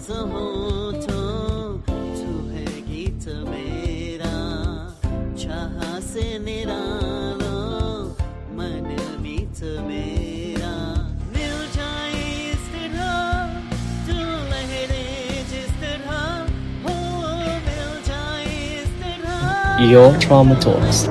होठों तू है गीत मेरा चाह से निरालो मन मीत मेरा मिल जाए इस तरह तू लहरें जिस तरह हो मिल जाए इस तरह Your Trauma Talks,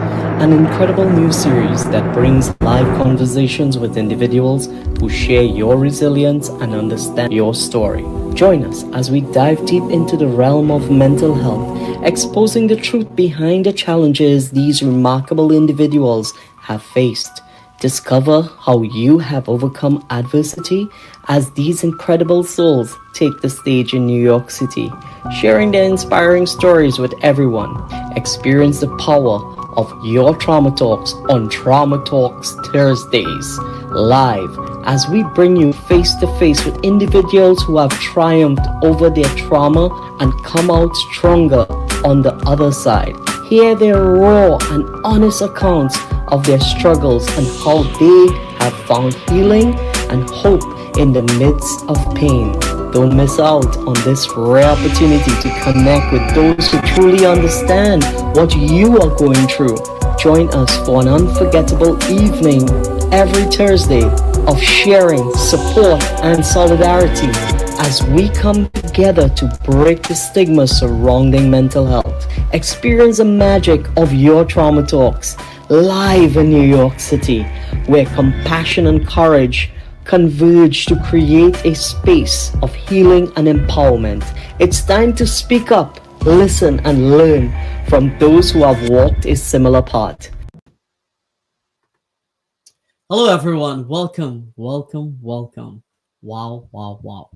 an incredible new series that brings live conversations with individuals who share your resilience and understand your story. Join us as we dive deep into the realm of mental health, exposing the truth behind the challenges these remarkable individuals have faced. Discover how you have overcome adversity as these incredible souls take the stage in New York City, sharing their inspiring stories with everyone. Experience the power of Your Trauma Talks on Trauma Talks Thursdays, live as we bring you face to face with individuals who have triumphed over their trauma and come out stronger on the other side. Hear their raw and honest accounts of their struggles and how they have found healing and hope in the midst of pain. Don't miss out on this rare opportunity to connect with those who truly understand what you are going through. Join us for an unforgettable evening every Thursday of sharing, support, and solidarity as we come together to break the stigma surrounding mental health. Experience the magic of Your Trauma Talks live in New York City, where compassion and courage converge to create a space of healing and empowerment. It's time to speak up, listen, and learn from those who have walked a similar path. Hello, everyone. Welcome, welcome, welcome. Wow, wow, wow.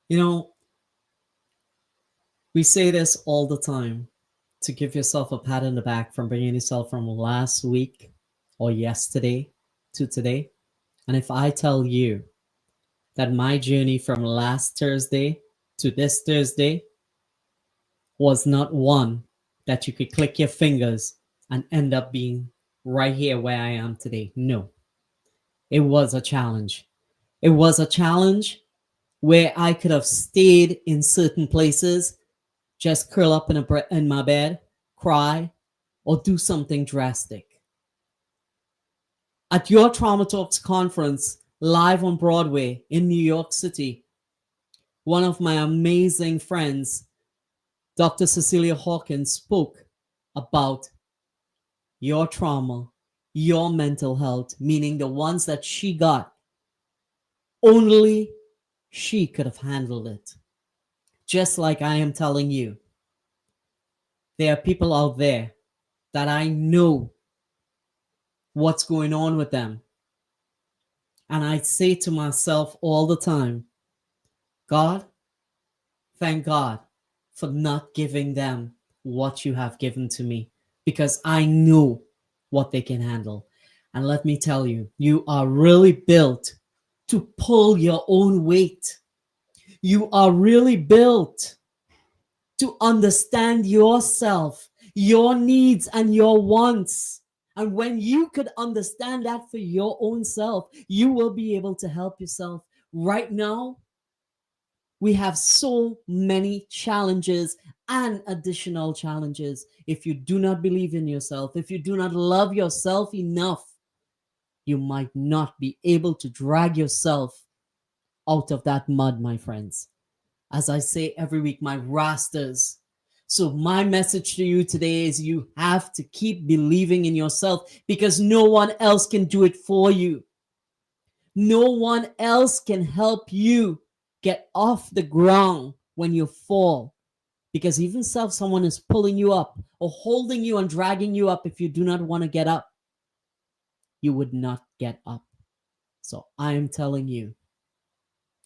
You know, we say this all the time to give yourself a pat on the back from bringing yourself from last week or yesterday to today. And if I tell you that my journey from last Thursday to this Thursday was not one that you could click your fingers and end up being right here where I am today. No, it was a challenge. It was a challenge where I could have stayed in certain places, just curl up in my bed, cry, or do something drastic. At Your Trauma Talks conference, live on Broadway in New York City, one of my amazing friends, Dr. Cecilia Hawkins, spoke about your trauma, your mental health, meaning the ones that she got. Only she could have handled it. Just like I am telling you, there are people out there that I know what's going on with them. And I say to myself all the time, God, thank God for not giving them what you have given to me, because I know what they can handle. And let me tell you, you are really built to pull your own weight. You are really built to understand yourself, your needs and your wants. And when you could understand that for your own self, you will be able to help yourself. Right now, we have so many challenges and additional challenges. If you do not believe in yourself, if you do not love yourself enough, you might not be able to drag yourself out of that mud, my friends. As I say every week, my rasters. So my message to you today is you have to keep believing in yourself, because no one else can do it for you. No one else can help you get off the ground when you fall, because even if someone is pulling you up or holding you and dragging you up, if you do not want to get up, you would not get up. So I am telling you,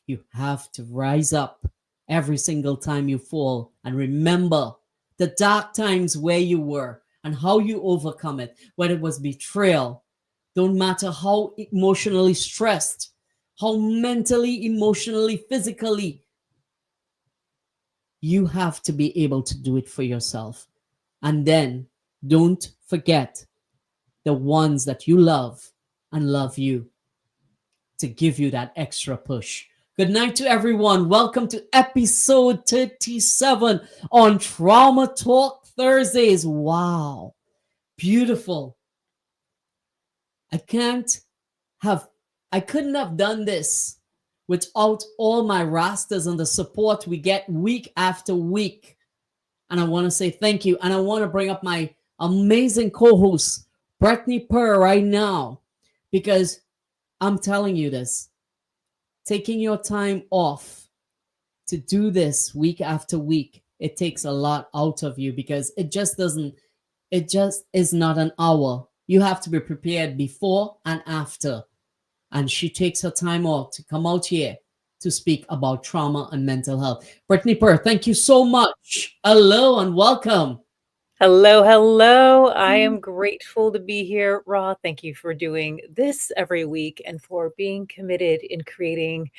you have to rise up every single time you fall, and remember the dark times where you were and how you overcome it, whether it was betrayal. Don't matter how emotionally stressed, how mentally, emotionally, physically, you have to be able to do it for yourself. And then don't forget the ones that you love and love you to give you that extra push. Good night to everyone. Welcome to episode 37 on Trauma Talk Thursdays. Wow. Beautiful. I can't have, I couldn't have done this without all my rastas and the support we get week after week. And I want to say thank you. And I want to bring up my amazing co host, Brittany Purr, right now, because I'm telling you this, taking your time off to do this week after week, it takes a lot out of you because it just is not an hour. You have to be prepared before and after. And she takes her time off to come out here to speak about trauma and mental health. Brittany Purr, thank you so much. Hello and welcome. Hello, hello. I am grateful to be here, Ra. Thank you for doing this every week and for being committed in creating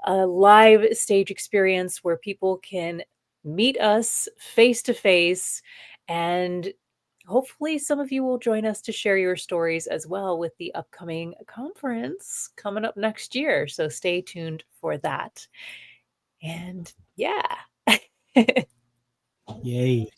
a live stage experience where people can meet us face to face. And hopefully, some of you will join us to share your stories as well with the upcoming conference coming up next year. So stay tuned for that. And yeah. Yay.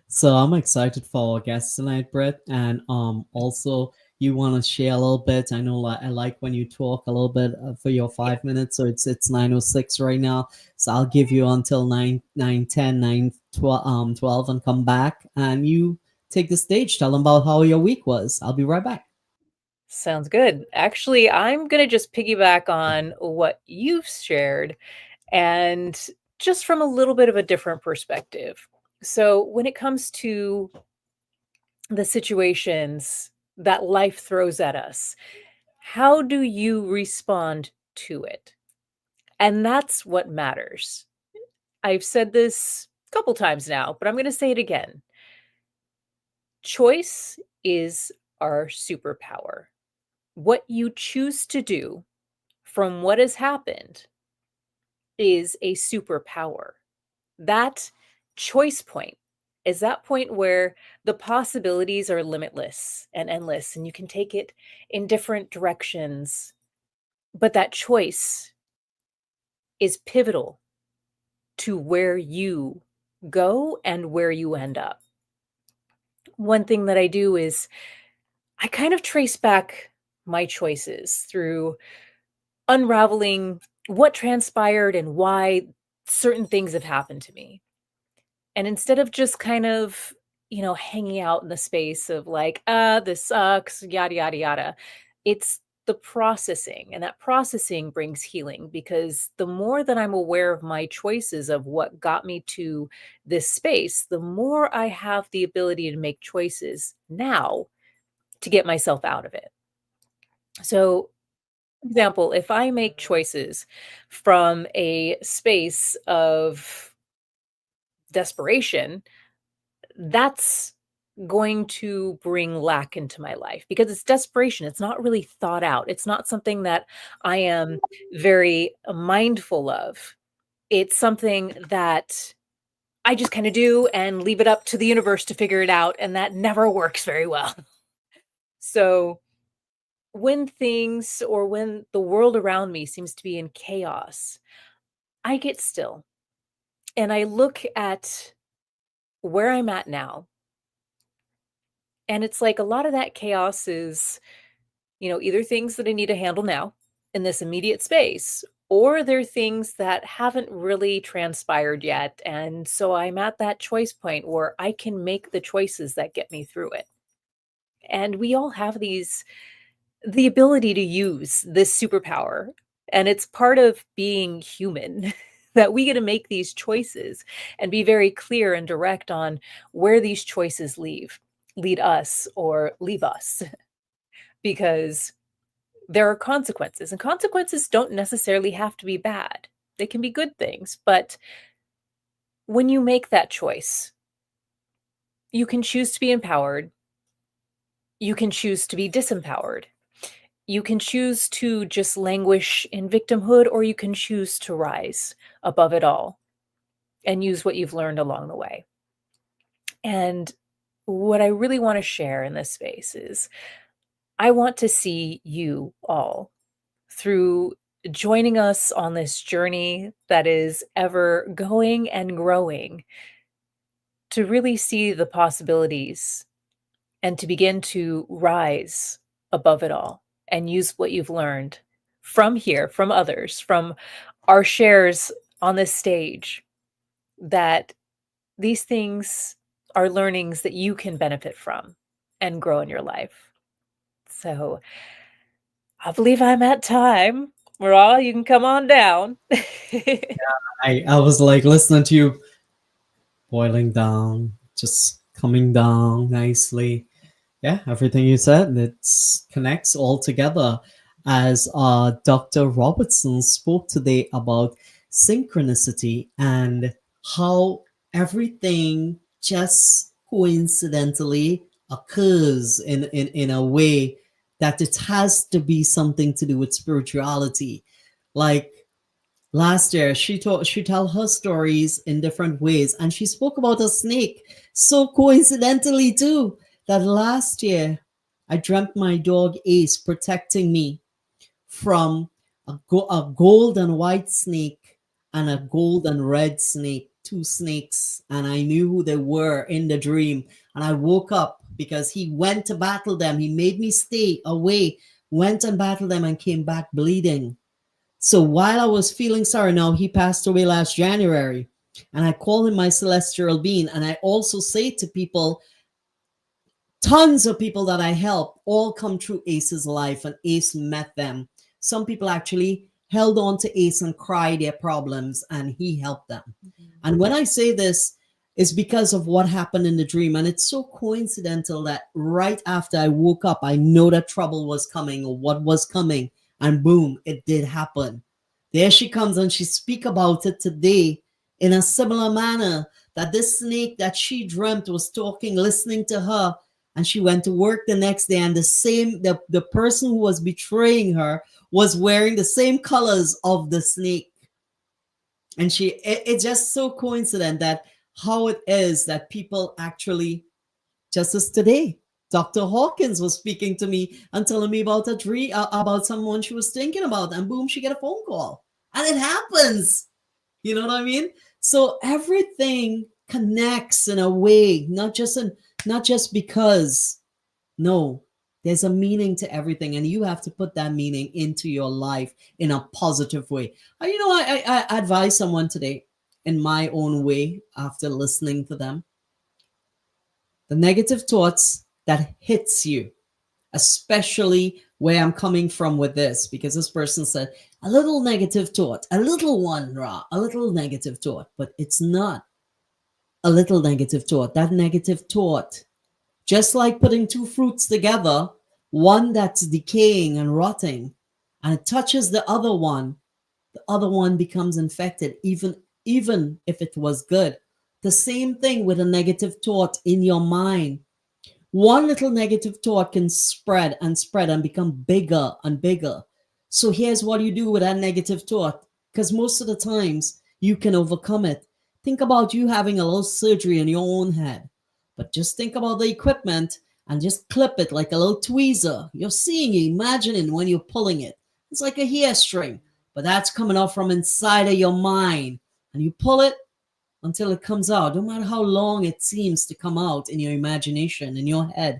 So I'm excited for our guests tonight, Brett. And also you want to share a little bit. I know I like when you talk a little bit for your 5 minutes. So it's 9:06 right now. So I'll give you until 9:10, 12 and come back and you take the stage. Tell them about how your week was. I'll be right back. Sounds good. Actually, I'm going to just piggyback on what you've shared and just from a little bit of a different perspective. So, when it comes to the situations that life throws at us, how do you respond to it? And that's what matters. I've said this a couple times now, but I'm going to say it again. Choice is our superpower. What you choose to do from what has happened is a superpower. That choice point is that point where the possibilities are limitless and endless, and you can take it in different directions. But that choice is pivotal to where you go and where you end up. One thing that I do is I kind of trace back my choices through unraveling what transpired and why certain things have happened to me. And instead of just kind of, hanging out in the space of like, this sucks, yada, yada, yada, it's the processing. And that processing brings healing because the more that I'm aware of my choices of what got me to this space, the more I have the ability to make choices now to get myself out of it. So, for example, if I make choices from a space of desperation, that's going to bring lack into my life because it's desperation. It's not really thought out. It's not something that I am very mindful of. It's something that I just kind of do and leave it up to the universe to figure it out. And that never works very well. So, when things or when the world around me seems to be in chaos, I get still and I look at where I'm at now. And it's like a lot of that chaos is, either things that I need to handle now in this immediate space, or they're things that haven't really transpired yet. And so I'm at that choice point where I can make the choices that get me through it. And we all have the ability to use this superpower. And it's part of being human that we get to make these choices and be very clear and direct on where these choices lead us or leave us. Because there are consequences, and consequences don't necessarily have to be bad. They can be good things. But when you make that choice, you can choose to be empowered. You can choose to be disempowered. You can choose to just languish in victimhood, or you can choose to rise above it all and use what you've learned along the way. And what I really want to share in this space is I want to see you all through joining us on this journey that is ever going and growing to really see the possibilities and to begin to rise above it all and use what you've learned from here, from others, from our shares on this stage, that these things are learnings that you can benefit from and grow in your life. So I believe I'm at time. Raw, you can come on down. I was like listening to you boiling down, just coming down nicely. Yeah, everything you said, it connects all together. As Dr. Robertson spoke today about synchronicity and how everything just coincidentally occurs in a way that it has to be something to do with spirituality. Like last year, she tell her stories in different ways, and she spoke about a snake so coincidentally too that last year I dreamt my dog Ace protecting me from a gold and white snake and a gold and red snake, two snakes, and I knew who they were in the dream. And I woke up because he went to battle them. He made me stay away, went and battled them, and came back bleeding. So while I was feeling sorry, now he passed away last January, and I call him my celestial being. And I also say to people, tons of people that I help all come through Ace's life, and Ace met them. Some people actually held on to Ace and cried their problems, and he helped them. And when I say this, it's because of what happened in the dream. And it's so coincidental that right after I woke up, I know that trouble was coming or what was coming. And boom, it did happen. There she comes, and she speak about it today in a similar manner, that this snake that she dreamt was talking, listening to her. And she went to work the next day, and the person who was betraying her was wearing the same colors of the snake. And it's just so coincident that how it is that people actually, just as today, Dr. Hawkins was speaking to me and telling me about a dream, about someone she was thinking about, and boom, she get a phone call, and it happens. You know what I mean? So everything connects in a way, not just because. No, there's a meaning to everything, and you have to put that meaning into your life in a positive way. I advise someone today in my own way after listening to them. The negative thoughts that hits you, especially where I'm coming from with this, because this person said a little negative thought, a little one, Ra, a little negative thought, but it's not a little negative thought. That negative thought, just like putting two fruits together, one that's decaying and rotting, and it touches the other one becomes infected, even if it was good. The same thing with a negative thought in your mind. One little negative thought can spread and spread and become bigger and bigger. So here's what you do with that negative thought, because most of the times you can overcome it. Think about you having a little surgery in your own head, but just think about the equipment and just clip it like a little tweezer. You're seeing it, imagining when you're pulling it. It's like a hair string, but that's coming out from inside of your mind. And you pull it until it comes out, no matter how long it seems to come out in your imagination, in your head.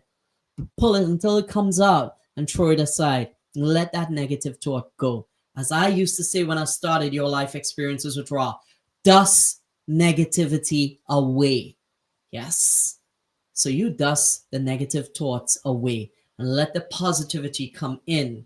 Pull it until it comes out and throw it aside and let that negative thought go. As I used to say when I started Your Life Experiences with Ra, dust negativity away. Yes. So you dust the negative thoughts away and let the positivity come in.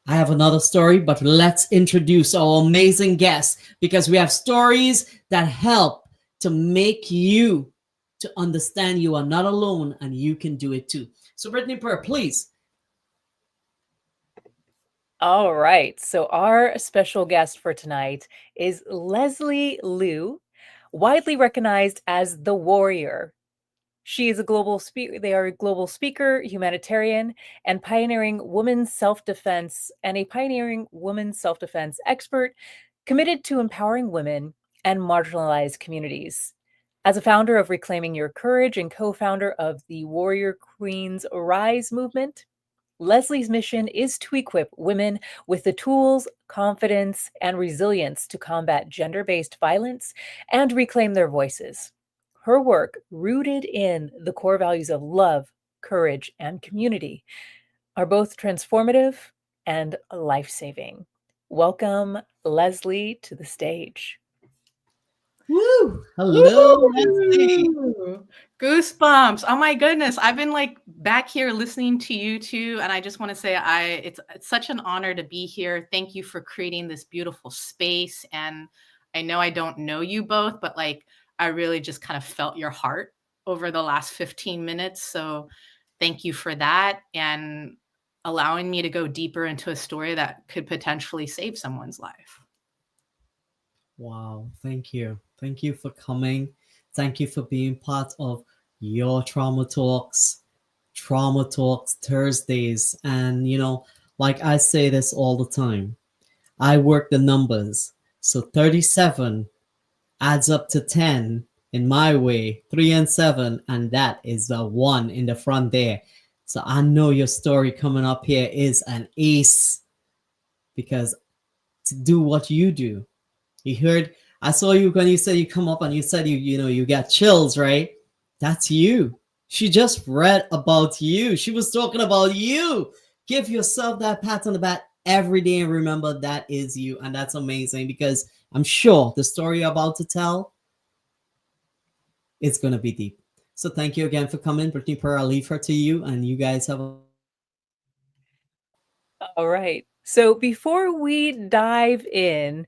I have another story, but let's introduce our amazing guest, because we have stories that help to make you to understand you are not alone and you can do it too. So Brittany Purr, please. All right. So our special guest for tonight is Leslie Liu, widely recognized as the Warrior. She is a global speaker. They are a global speaker, humanitarian, and pioneering women's self-defense expert, committed to empowering women and marginalized communities. As a founder of Reclaiming Your Courage and co-founder of the Warrior Queens Rise movement, Leslie's mission is to equip women with the tools, confidence, and resilience to combat gender based violence and reclaim their voices. Her work, rooted in the core values of love, courage, and community, are both transformative and life saving. Welcome, Leslie, to the stage. Woo! Hello, Leslie. Woo! Goosebumps. Oh my goodness. I've been like back here listening to you two, and I just want to say it's such an honor to be here. Thank you for creating this beautiful space. And I know I don't know you both, but like I really just kind of felt your heart over the last 15 minutes. So thank you for that and allowing me to go deeper into a story that could potentially save someone's life. Wow, thank you. Thank you for coming. Thank you for being part of your Trauma Talks Thursdays. And, like I say this all the time, I work the numbers. So 37 adds up to 10 in my way, 3 and 7, and that is the 1 in the front there. So I know your story coming up here is an ace, because to do what you do, you heard, I saw you when you said you come up and you said you got chills, right? That's you. She just read about you. She was talking about you. Give yourself that pat on the back every day and remember that is you. And that's amazing, because I'm sure the story you're about to tell, it's going to be deep. So thank you again for coming. Brittany Pearl, I'll leave her to you, and you guys have a... All right. So before we dive in,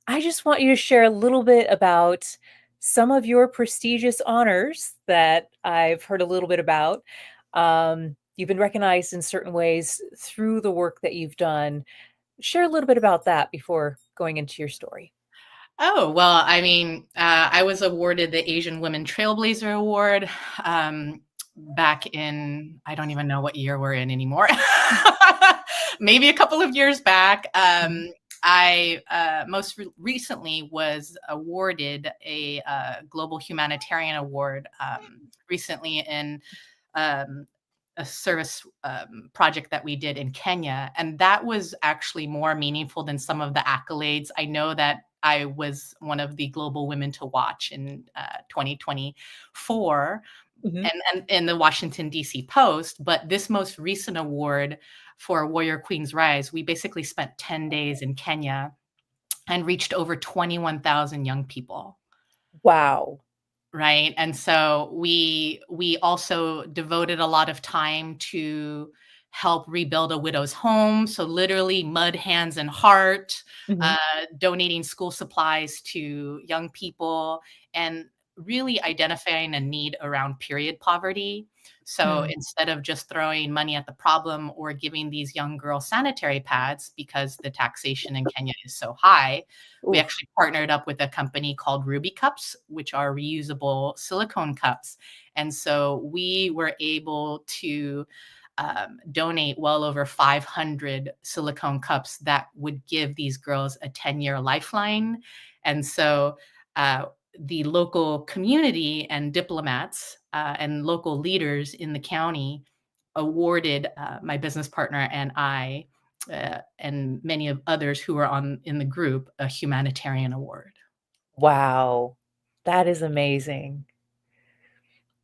I just want you to share a little bit about some of your prestigious honors that I've heard a little bit about. You've been recognized in certain ways through the work that you've done. Share a little bit about that before going into your story. Oh, well, I mean, I was awarded the Asian Women Trailblazer Award back in, I don't even know what year we're in anymore. Maybe a couple of years back. I most recently was awarded a Global Humanitarian Award recently in a service project that we did in Kenya. And that was actually more meaningful than some of the accolades. I know that I was one of the global women to watch in 2024 Mhm. and in the Washington, D.C. Post. But this most recent award for Warrior Queens Rise, we basically spent 10 days in Kenya and reached over 21,000 young people. Wow. Right. And so we also devoted a lot of time to help rebuild a widow's home. So literally mud, hands, and heart, Mhm. donating school supplies to young people and really identifying a need around period poverty. So instead of just throwing money at the problem or giving these young girls sanitary pads because the taxation in Kenya is so high, we Oof. actually partnered up with a company called Ruby Cups, which are reusable silicone cups. And so we were able to donate well over 500 silicone cups that would give these girls a 10-year lifeline. And so the local community and diplomats and local leaders in the county awarded my business partner and I and many of others who were in the group a humanitarian award. Wow. That is amazing.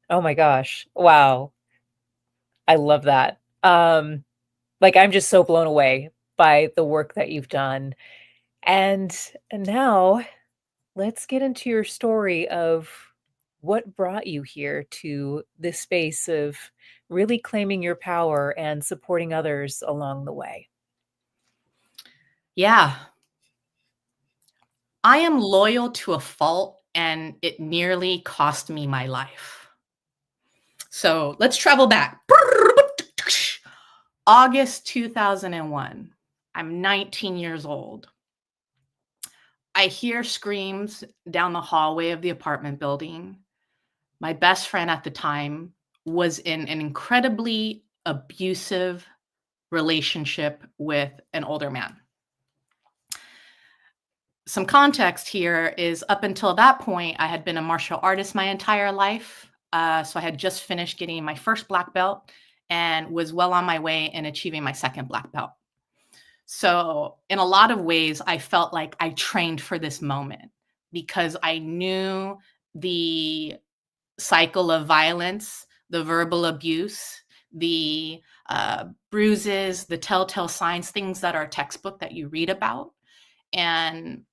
Oh my gosh. Wow. I love that. Like, I'm just so blown away by the work that you've done. And now let's get into your story of what brought you here to this space of really claiming your power and supporting others along the way. Yeah, I am loyal to a fault, and it nearly cost me my life. So let's travel back. August 2001. I'm 19 years old. I hear screams down the hallway of the apartment building. My best friend at the time was in an incredibly abusive relationship with an older man. Some context here is up until that point, I had been a martial artist my entire life. So I had just finished getting my first black belt and was well on my way in achieving my second black belt. So in a lot of ways, I felt like I trained for this moment because I knew the cycle of violence, the verbal abuse, the bruises, the telltale signs, things that are textbook that you read about. And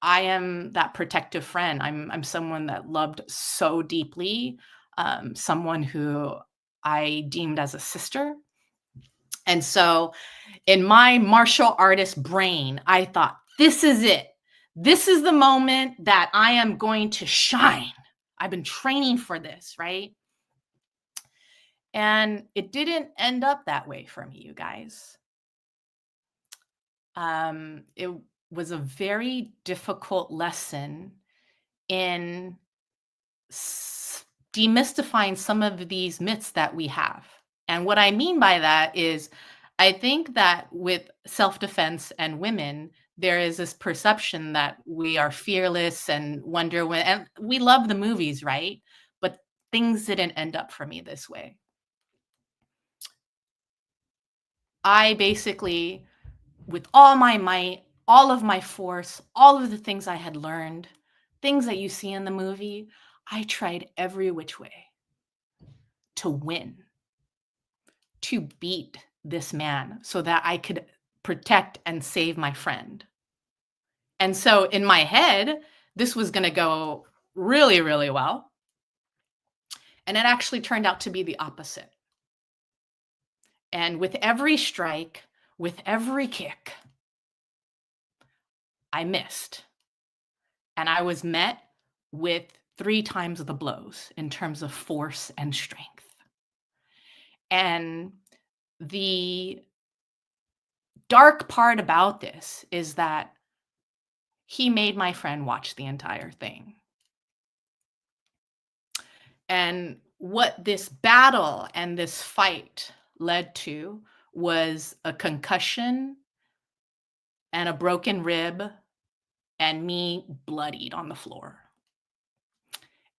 I am that protective friend. I'm someone that loved so deeply, someone who I deemed as a sister. And so in my martial artist brain, I thought, this is it. This is the moment that I am going to shine. I've been training for this, right? And it didn't end up that way for me, you guys. It was a very difficult lesson in demystifying some of these myths that we have. And what I mean by that is, I think that with self-defense and women, there is this perception that we are fearless and Wonder Woman, and we love the movies, right? But things didn't end up for me this way. I basically, with all my might, all of my force, all of the things I had learned, things that you see in the movie, I tried every which way to win, to beat this man so that I could protect and save my friend. And so in my head, this was going to go really, really well. And it actually turned out to be the opposite. And with every strike, with every kick, I missed. And I was met with 3 times the blows in terms of force and strength. And the dark part about this is that he made my friend watch the entire thing. And what this battle and this fight led to was a concussion and a broken rib and me bloodied on the floor.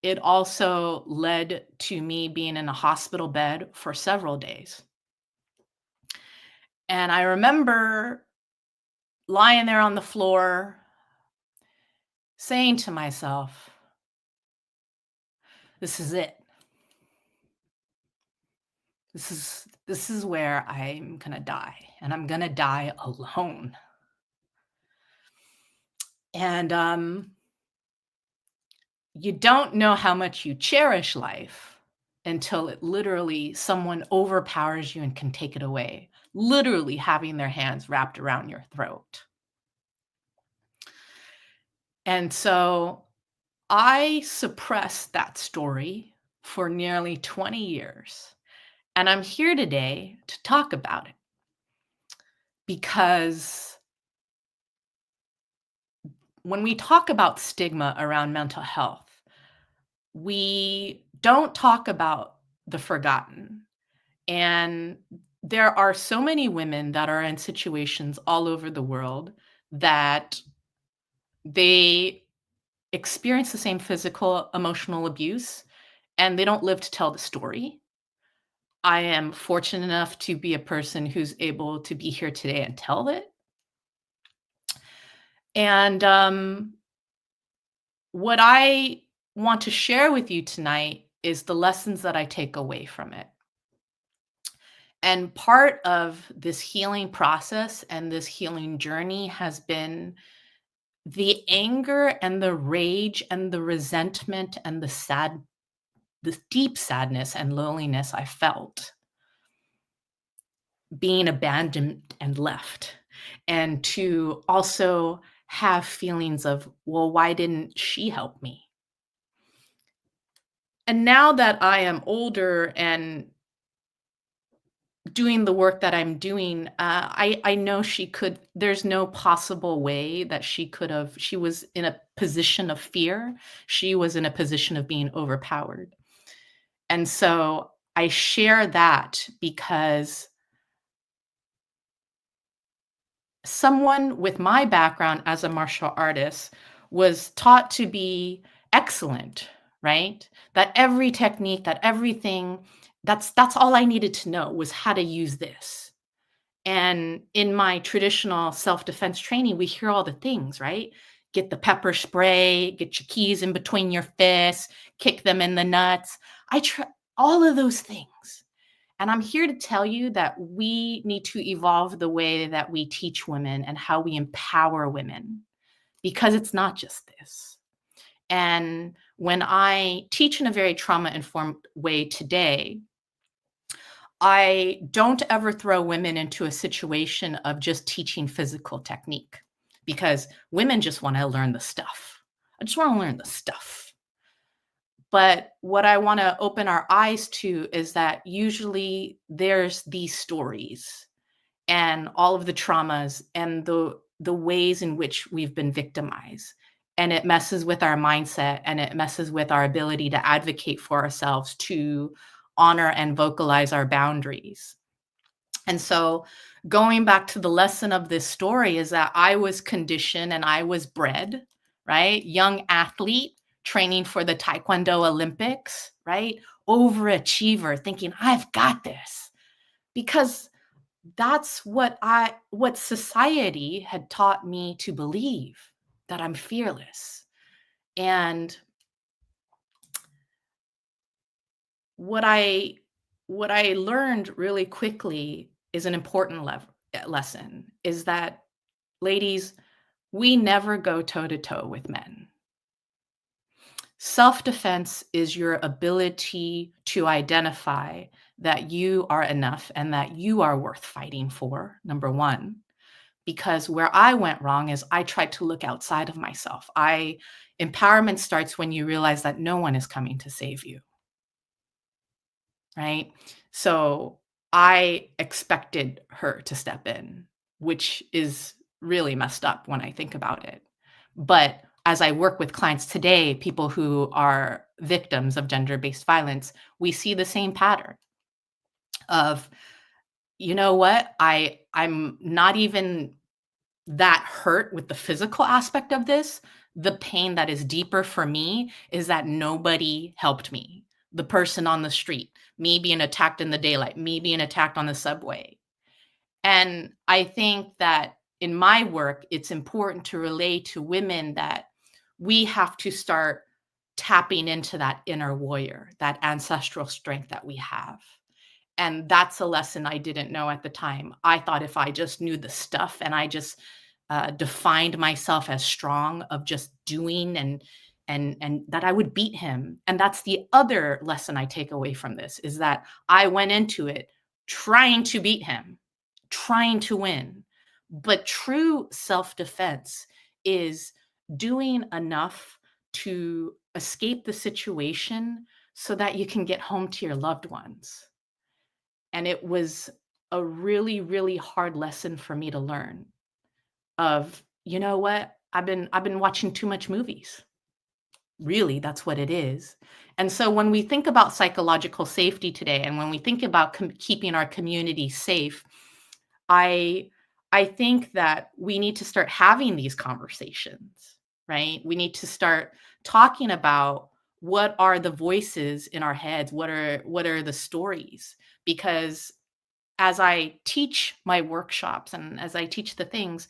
It also led to me being in a hospital bed for several days. And I remember lying there on the floor saying to myself, this is it. This is where I'm going to die, and I'm going to die alone. And you don't know how much you cherish life until it literally someone overpowers you and can take it away, literally having their hands wrapped around your throat. And so I suppressed that story for nearly 20 years. And I'm here today to talk about it because when we talk about stigma around mental health, we don't talk about the forgotten. And there are so many women that are in situations all over the world that they experience the same physical, emotional abuse, and they don't live to tell the story. I am fortunate enough to be a person who's able to be here today and tell it. And what I want to share with you tonight is the lessons that I take away from it. And part of this healing process and this healing journey has been the anger and the rage and the resentment and the deep sadness and loneliness I felt being abandoned and left. And to also have feelings of, well, why didn't she help me? And now that I am older and doing the work that I'm doing, I know there's no possible way that she was in a position of fear. She was in a position of being overpowered. And so I share that because someone with my background as a martial artist was taught to be excellent, right? That every technique, that everything that's all I needed to know was how to use this. And in my traditional self-defense training, we hear all the things, right? Get the pepper spray, get your keys in between your fists, kick them in the nuts. I try all of those things. And I'm here to tell you that we need to evolve the way that we teach women and how we empower women, because it's not just this. And when I teach in a very trauma-informed way today, I don't ever throw women into a situation of just teaching physical technique, because women just want to learn the stuff. I just want to learn the stuff. But what I want to open our eyes to is that usually there's these stories and all of the traumas and the ways in which we've been victimized. And it messes with our mindset, and it messes with our ability to advocate for ourselves, to honor and vocalize our boundaries. And so going back to the lesson of this story is that I was conditioned and I was bred, right? Young athlete training for the Taekwondo Olympics, right? Overachiever, thinking I've got this, because that's what society had taught me to believe, that I'm fearless. And what I learned really quickly is an important lesson, is that, ladies, we never go toe to toe with men. Self-defense is your ability to identify that you are enough and that you are worth fighting for, number one. Because where I went wrong is I tried to look outside of myself. Empowerment starts when you realize that no one is coming to save you, right? So I expected her to step in, which is really messed up when I think about it. But as I work with clients today, people who are victims of gender-based violence, we see the same pattern of, you know what, I'm not even that hurt with the physical aspect of this. The pain that is deeper for me is that nobody helped me. The person on the street, me being attacked in the daylight, me being attacked on the subway. And I think that in my work, it's important to relay to women that we have to start tapping into that inner warrior, that ancestral strength that we have. And that's a lesson I didn't know at the time. I thought if I just knew the stuff and I just defined myself as strong, of just doing and that I would beat him. And that's the other lesson I take away from this, is that I went into it trying to beat him, trying to win. But true self-defense is doing enough to escape the situation so that you can get home to your loved ones. And it was a really, really hard lesson for me to learn, of, you know what? I've been watching too much movies. Really, that's what it is. And so when we think about psychological safety today, and when we think about keeping our community safe, I think that we need to start having these conversations, right? We need to start talking about what are the voices in our heads, what are the stories, because as I teach my workshops and as I teach the things,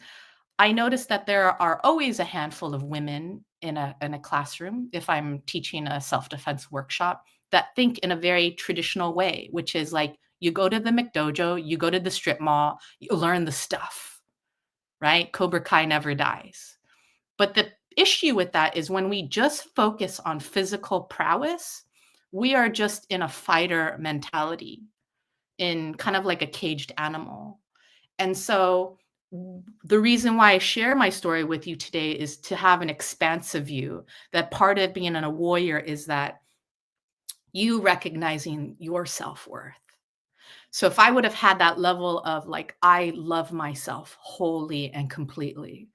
I notice that there are always a handful of women in a classroom, if I'm teaching a self-defense workshop, that think in a very traditional way, which is like, you go to the McDojo, you go to the strip mall, you learn the stuff, right? Cobra Kai never dies. But the issue with that is when we just focus on physical prowess, we are just in a fighter mentality, in kind of like a caged animal. And so the reason why I share my story with you today is to have an expansive view, that part of being a warrior is that you recognizing your self-worth. So if I would have had that level of like, I love myself wholly and completely,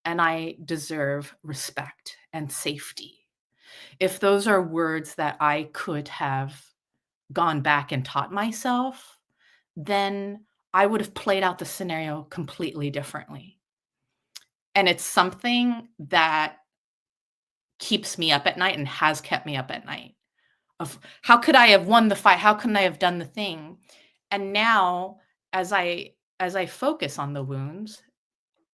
and I deserve respect and safety. If those are words that I could have gone back and taught myself, then I would have played out the scenario completely differently. And it's something that keeps me up at night and has kept me up at night. of how could I have won the fight? How couldn't I have done the thing? And now, as I focus on the wounds,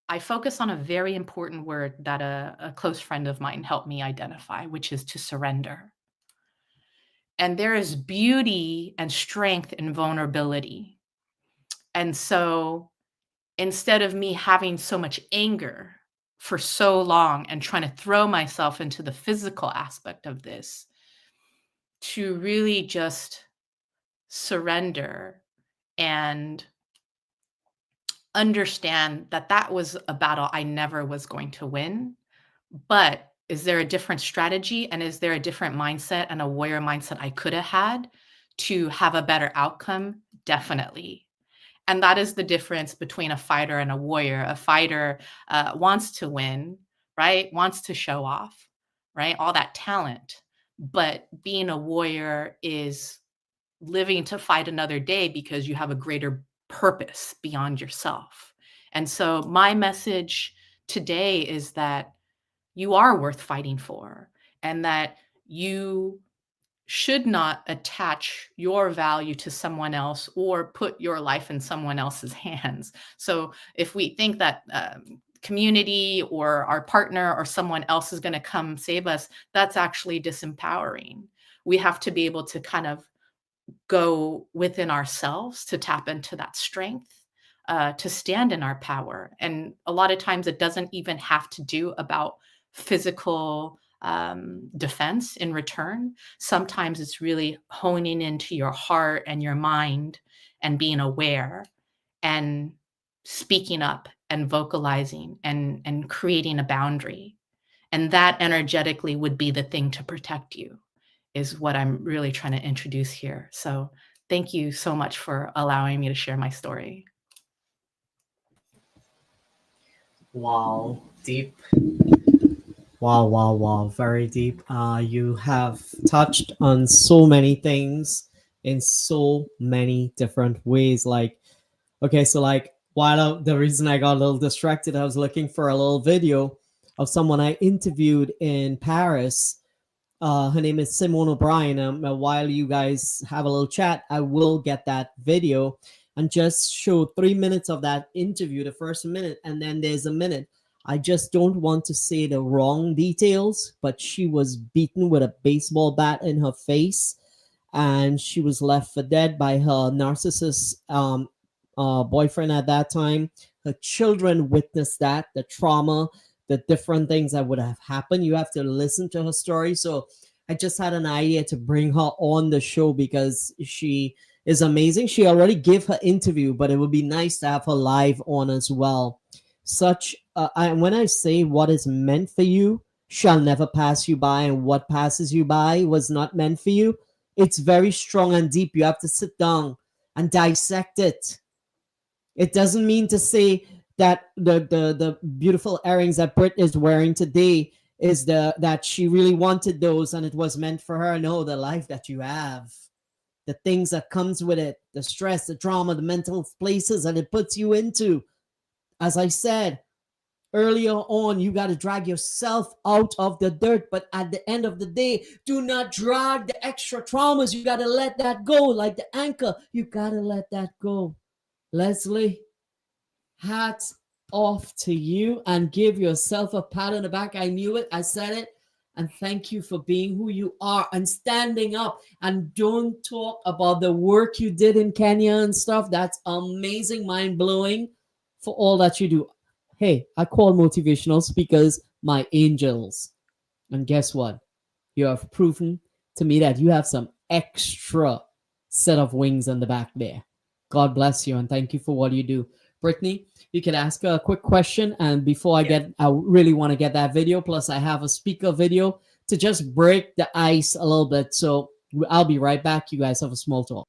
I focus on a very important word that a close friend of mine helped me identify, which is to surrender. And there is beauty and strength in vulnerability. And so instead of me having so much anger for so long and trying to throw myself into the physical aspect of this, to really just surrender and understand that that was a battle I never was going to win. But is there a different strategy, and is there a different mindset and a warrior mindset I could have had to have a better outcome? Definitely. And that is the difference between a fighter and a warrior. A fighter wants to win, right? Wants to show off, right? All that talent. But being a warrior is living to fight another day because you have a greater purpose beyond yourself. And so my message today is that you are worth fighting for, and that you should not attach your value to someone else or put your life in someone else's hands. So if we think that community or our partner or someone else is going to come save us, that's actually disempowering. We have to be able to kind of go within ourselves to tap into that strength, to stand in our power. And a lot of times it doesn't even have to do about physical defense in return. Sometimes it's really honing into your heart and your mind and being aware and speaking up and vocalizing and creating a boundary. And that energetically would be the thing to protect you, is what I'm really trying to introduce here. So thank you so much for allowing me to share my story. Wow, deep. Wow, wow, wow, very deep. You have touched on so many things in so many different ways. Like, okay, so like, the reason I got a little distracted, I was looking for a little video of someone I interviewed in Paris. Her name is Simone O'Brien. While you guys have a little chat, I will get that video and just show 3 minutes of that interview, the first minute, and then there's a minute. I just don't want to say the wrong details, but she was beaten with a baseball bat in her face, and she was left for dead by her narcissist boyfriend at that time. Her children witnessed that, the trauma, the different things that would have happened. You have to listen to her story. So I just had an idea to bring her on the show because she is amazing. She already gave her interview, but it would be nice to have her live on as well. When I say what is meant for you shall never pass you by, and what passes you by was not meant for you, it's very strong and deep. You have to sit down and dissect it. It doesn't mean to say that the beautiful earrings that Brit is wearing today is that she really wanted those and it was meant for her. No, the life that you have, the things that comes with it, the stress, the trauma, the mental places that it puts you into. As I said earlier on, you got to drag yourself out of the dirt, but at the end of the day, do not drag the extra traumas. You got to let that go, like the anchor. You got to let that go. Leslie, hats off to you, and give yourself a pat on the back. I knew it. I said it. And thank you for being who you are and standing up. And don't talk about the work you did in Kenya and stuff. That's amazing, mind-blowing for all that you do. Hey, I call motivational speakers my angels. And guess what? You have proven to me that you have some extra set of wings on the back there. God bless you and thank you for what you do. Brittany, you can ask a quick question. And before I really want to get that video. Plus, I have a speaker video to just break the ice a little bit. So I'll be right back. You guys have a small talk.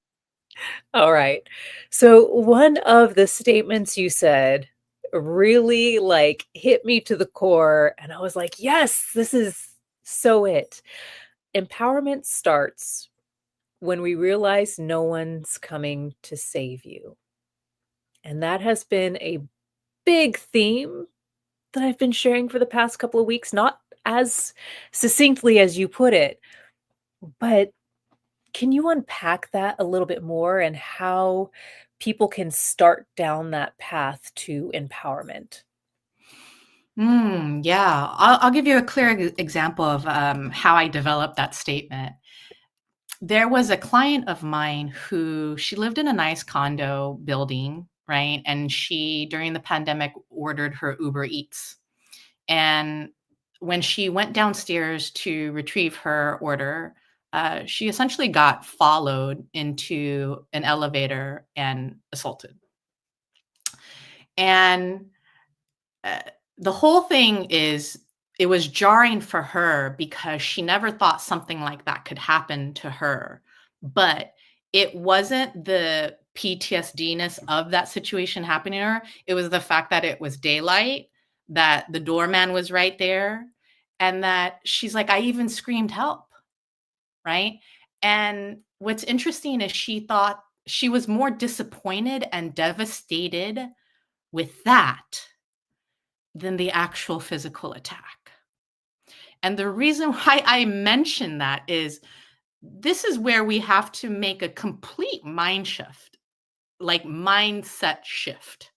All right. So one of the statements you said really like hit me to the core. And I was like, yes, this is so it. Empowerment starts when we realize no one's coming to save you. And that has been a big theme that I've been sharing for the past couple of weeks, not as succinctly as you put it, but Can you unpack that a little bit more and how people can start down that path to empowerment? Yeah, I'll give you a clear example of how I developed that statement. There was a client of mine who she lived in a nice condo building, right? And she, during the pandemic, ordered her Uber Eats. And when she went downstairs to retrieve her order, she essentially got followed into an elevator and assaulted. And uh, the whole thing is, it was jarring for her because she never thought something like that could happen to her. But it wasn't the PTSD-ness of that situation happening to her. It was the fact that it was daylight, that the doorman was right there, and that she's like, I even screamed help, right? And what's interesting is she thought she was more disappointed and devastated with that than the actual physical attack. And the reason why I mention that is this is where we have to make a complete mind shift, like mindset shift.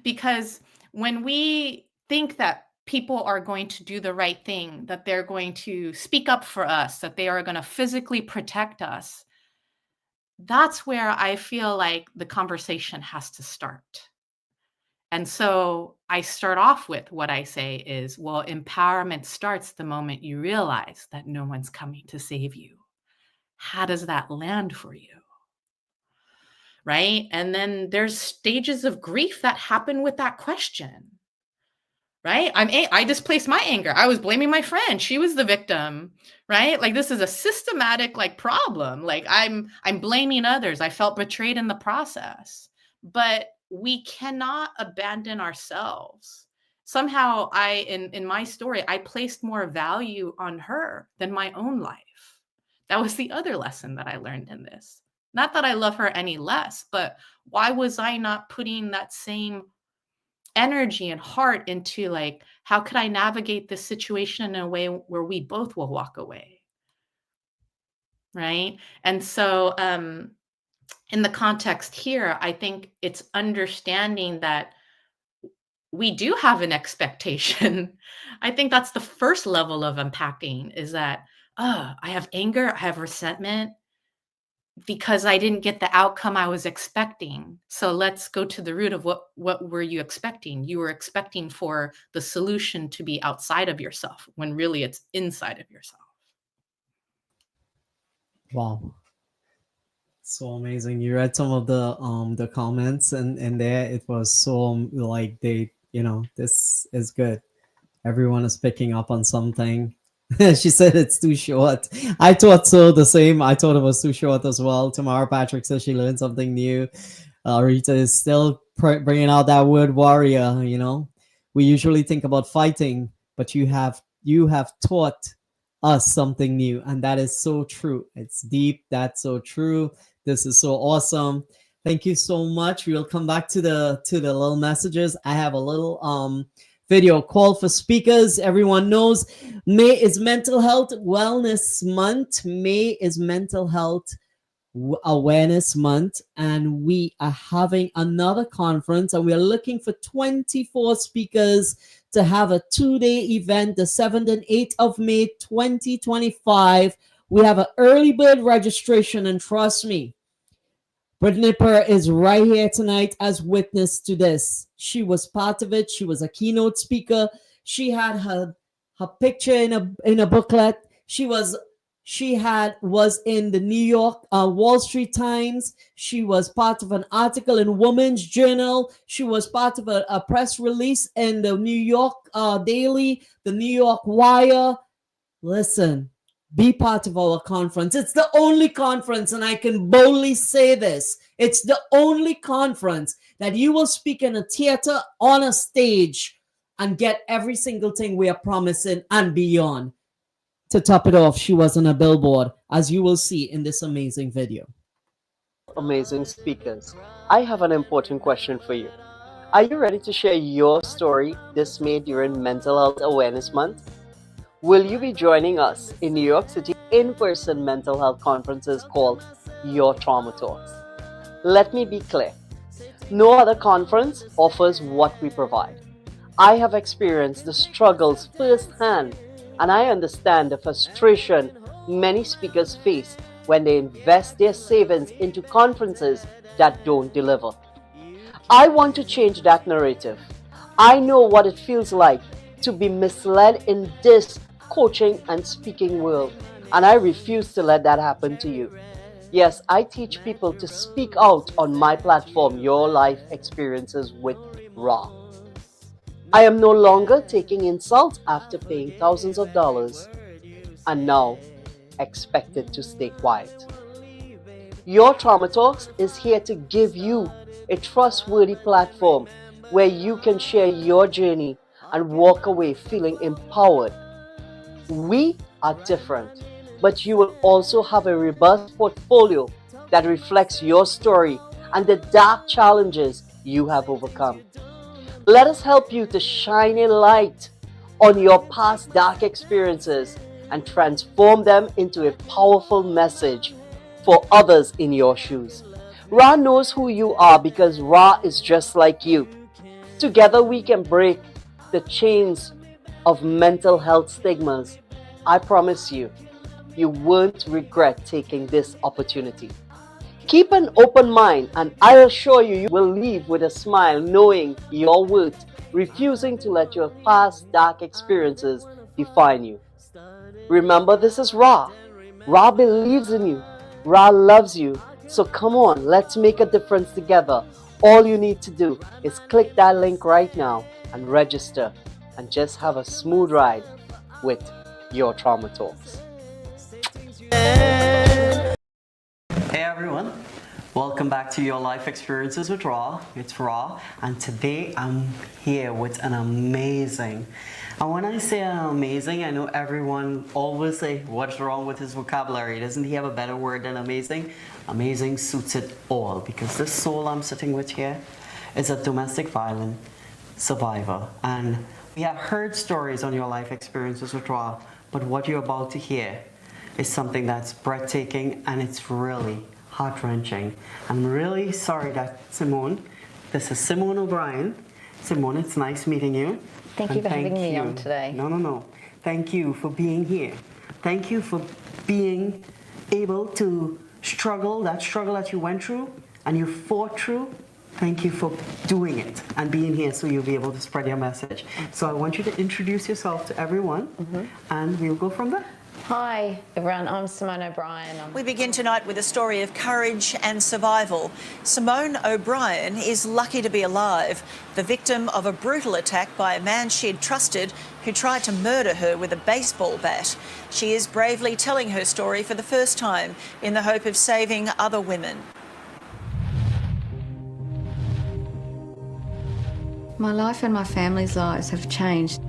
Because when we think that people are going to do the right thing, that they're going to speak up for us, that they are going to physically protect us, that's where I feel like the conversation has to start. And so I start off with what I say is, well, empowerment starts the moment you realize that no one's coming to save you. How does that land for you? Right? And then there's stages of grief that happen with that question. Right? I displaced my anger. I was blaming my friend. She was the victim, right? Like this is a systematic like problem. Like I'm blaming others. I felt betrayed in the process. But we cannot abandon ourselves. Somehow in my story, I placed more value on her than my own life. That was the other lesson that I learned in this. Not that I love her any less, but why was I not putting that same energy and heart into like, how could I navigate this situation in a way where we both will walk away? Right. And so, in the context here, I think it's understanding that we do have an expectation. I think that's the first level of unpacking is that, I have anger, I have resentment because I didn't get the outcome I was expecting. So let's go to the root of what were you expecting? You were expecting for the solution to be outside of yourself when really it's inside of yourself. Wow. So amazing. You read some of the comments and there it was so like they, this is good. Everyone is picking up on something. She said it's too short. I thought so, the same. I thought it was too short as well. Tamara Patrick says she learned something new. Rita is still bringing out that word warrior. We usually think about fighting, but you have taught us something new, and that is so true. It's deep. That's so true. This is so awesome. Thank you so much. We'll come back to the little messages. I have a little video call for speakers. Everyone knows May is Mental Health Wellness Month. May is Mental Health Awareness Month, and we are having another conference, and we are looking for 24 speakers to have a 2-day event, the 7th and 8th of May 2025. We have an early bird registration, and trust me, Brittany Purr is right here tonight as witness to this. She was part of it. She was a keynote speaker. She had her picture in a booklet. She was in the New York Wall Street Times. She was part of an article in Women's Journal. She was part of a press release in the New York Daily, the New York Wire. Listen, be part of our conference. It's the only conference, and I can boldly say this, it's the only conference that you will speak in a theater, on a stage, and get every single thing we are promising and beyond. To top it off, she was on a billboard, as you will see in this amazing video. Amazing speakers. I have an important question for you. Are you ready to share your story this May during Mental Health Awareness Month? Will you be joining us in New York City in-person mental health conferences called Your Trauma Talks. Let me be clear. No other conference offers what we provide. I have experienced the struggles firsthand, and I understand the frustration many speakers face when they invest their savings into conferences that don't deliver. I want to change that narrative. I know what it feels like to be misled in this coaching and speaking world, and I refuse to let that happen to you. Yes, I teach people to speak out on my platform, Your Life Experiences with Ra. I am no longer taking insults after paying thousands of dollars and now expected to stay quiet. Your Trauma Talks is here to give you a trustworthy platform where you can share your journey and walk away feeling empowered. We are different, but you will also have a robust portfolio that reflects your story and the dark challenges you have overcome. Let us help you to shine a light on your past dark experiences and transform them into a powerful message for others in your shoes. Ra knows who you are because Ra is just like you. Together we can break the chains of mental health stigmas. I promise you, you won't regret taking this opportunity. Keep an open mind, and I assure you, you will leave with a smile knowing your worth, refusing to let your past dark experiences define you. Remember, this is Ra. Ra believes in you. Ra loves you. So come on, let's make a difference together. All you need to do is click that link right now and register and just have a smooth ride with Your Trauma Talks. Hey everyone, welcome back to Your Life Experiences with Ra. It's Ra, and today I'm here with an amazing, and when I say amazing, I know everyone always say, what's wrong with his vocabulary? Doesn't he have a better word than amazing? Amazing suits it all, because this soul I'm sitting with here is a domestic violence survivor, and we have heard stories on Your Life Experiences with Ra, but what you're about to hear is something that's breathtaking, and it's really heart-wrenching. I'm really sorry that Simone, this is Simone O'Brien. Simone, it's nice meeting you. Thank you for having me on today. No. Thank you for being here. Thank you for being able to struggle that you went through and you fought through. Thank you for doing it and being here so you'll be able to spread your message. So I want you to introduce yourself to everyone, and we'll go from there. Hi everyone, I'm Simone O'Brien. We begin tonight with a story of courage and survival. Simone O'Brien is lucky to be alive, the victim of a brutal attack by a man she'd trusted who tried to murder her with a baseball bat. She is bravely telling her story for the first time in the hope of saving other women. My life and my family's lives have changed.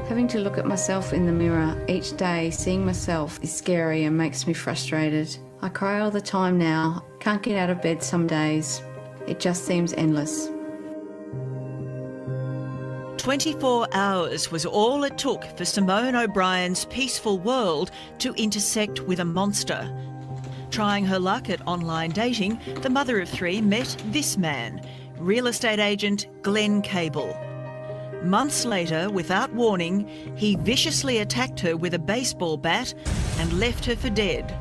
Having to look at myself in the mirror each day, seeing myself is scary and makes me frustrated. I cry all the time now, can't get out of bed some days. It just seems endless. 24 hours was all it took for Simone O'Brien's peaceful world to intersect with a monster. Trying her luck at online dating, the mother of three met this man, real estate agent Glenn Cable. Months later, without warning, he viciously attacked her with a baseball bat and left her for dead.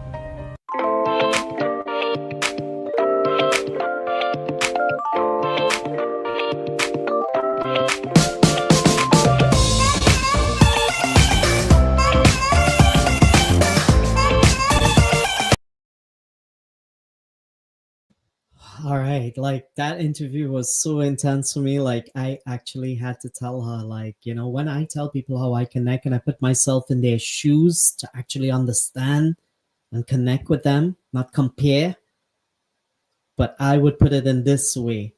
All right, like that interview was so intense for me. Like I actually had to tell her, like, you know, when I tell people how I connect and I put myself in their shoes to actually understand and connect with them, not compare, but I would put it in this way.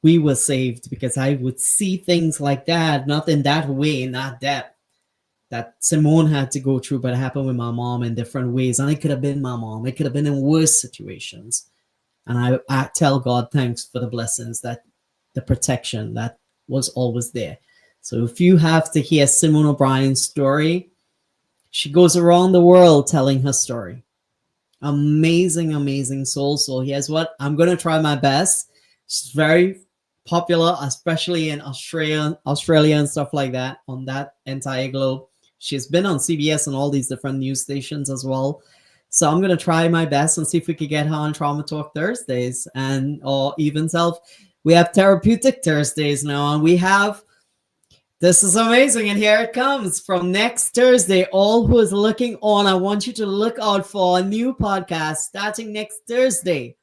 We were saved because I would see things like that, not in that way, not that Simone had to go through, but it happened with my mom in different ways. And it could have been my mom. It could have been in worse situations. And I tell God thanks for the blessings, that the protection that was always there. So if you have to hear Simone O'Brien's story, She goes around the world telling her story. Amazing, amazing soul. So here's what I'm gonna try my best. She's very popular, especially in Australia and stuff like that, on that entire globe. She's been on CBS and all these different news stations as well. So I'm gonna try my best and see if we could get her on Trauma Talk Thursdays, and or even self. We have Therapeutic Thursdays now, and we have, this is amazing, and here it comes from next Thursday. All who is looking on, I want you to look out for a new podcast starting next Thursday.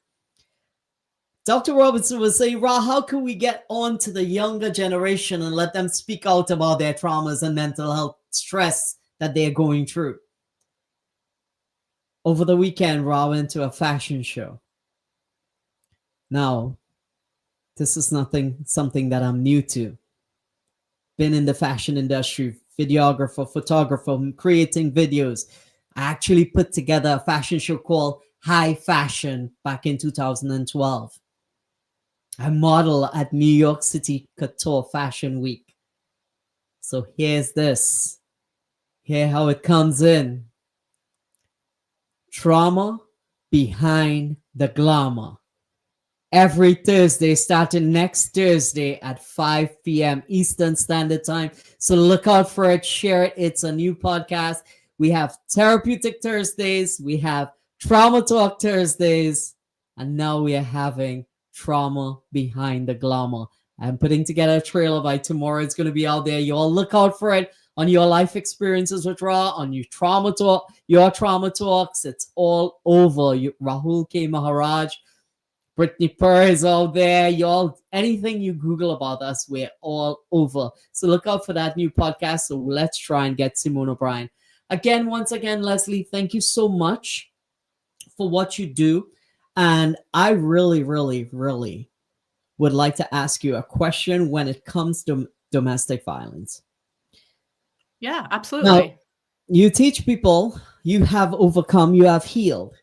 Dr. Robertson will say, Ra, how can we get on to the younger generation and let them speak out about their traumas and mental health stress that they're going through? Over the weekend, Ra went to a fashion show. Now, this is something that I'm new to. Been in the fashion industry, videographer, photographer, creating videos. I actually put together a fashion show called High Fashion back in 2012. I model at New York City Couture Fashion Week. So here's this. Here's how it comes in. Trauma behind the glamour. Every Thursday, starting next Thursday at 5 p.m. Eastern Standard Time. So look out for it, share it. It's a new podcast. We have Therapeutic Thursdays. We have Trauma Talk Thursdays. And now we are having Trauma Behind the Glamour. I'm putting together a trailer. By tomorrow, it's going to be out there. You all look out for it on your life experiences with Ra, on your Trauma Talk, your Trauma Talks. It's all over. Rahul K. Maharaj, Brittany Purr is out there. Y'all, anything you Google about us, we're all over. So look out for that new podcast. So let's try and get Simone O'Brien. Once again, Leslie, thank you so much for what you do. And I really, really, really would like to ask you a question when it comes to domestic violence. Yeah, absolutely. Now, you teach people, you have overcome, you have healed.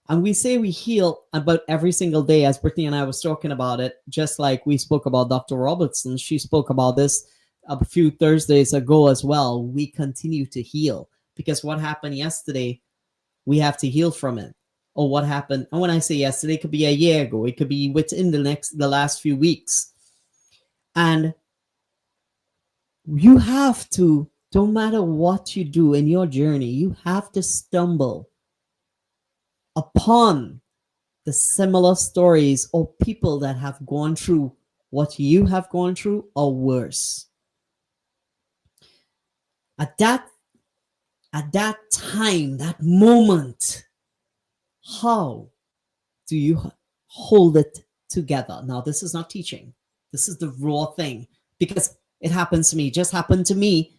And we say we heal about every single day, as Brittany and I was talking about it, just like we spoke about Dr. Robertson. She spoke about this a few Thursdays ago as well. We continue to heal because what happened yesterday, we have to heal from it. Or what happened, and when I say yesterday, it could be a year ago, it could be within the last few weeks. And you have to, no matter what you do in your journey, you have to stumble upon the similar stories or people that have gone through what you have gone through or worse. At that time, that moment, how do you hold it together? Now, this is not teaching. This is the raw thing because it happens to me. It just happened to me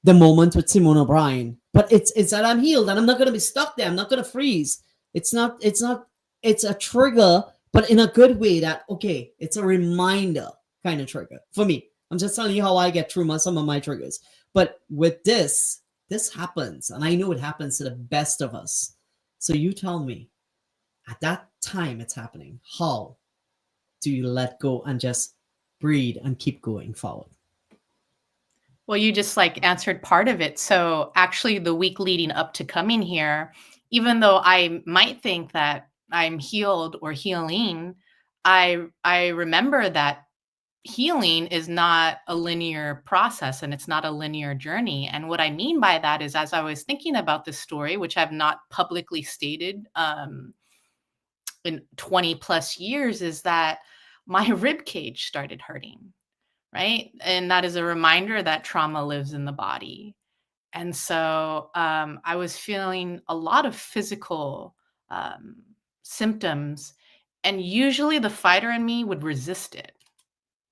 the moment with Simone O'Brien. But it's that I'm healed and I'm not going to be stuck there. I'm not going to freeze. It's a trigger, but in a good way that, okay, it's a reminder kind of trigger for me. I'm just telling you how I get through some of my triggers. But with this happens, and I know it happens to the best of us. So you tell me, at that time it's happening, how do you let go and just breathe and keep going forward? Well, you just answered part of it. So actually the week leading up to coming here, even though I might think that I'm healed or healing, I remember that healing is not a linear process and it's not a linear journey. And what I mean by that is, as I was thinking about this story, which I've not publicly stated in 20 plus years, is that my rib cage started hurting, right? And that is a reminder that trauma lives in the body. And so I was feeling a lot of physical symptoms, and usually the fighter in me would resist it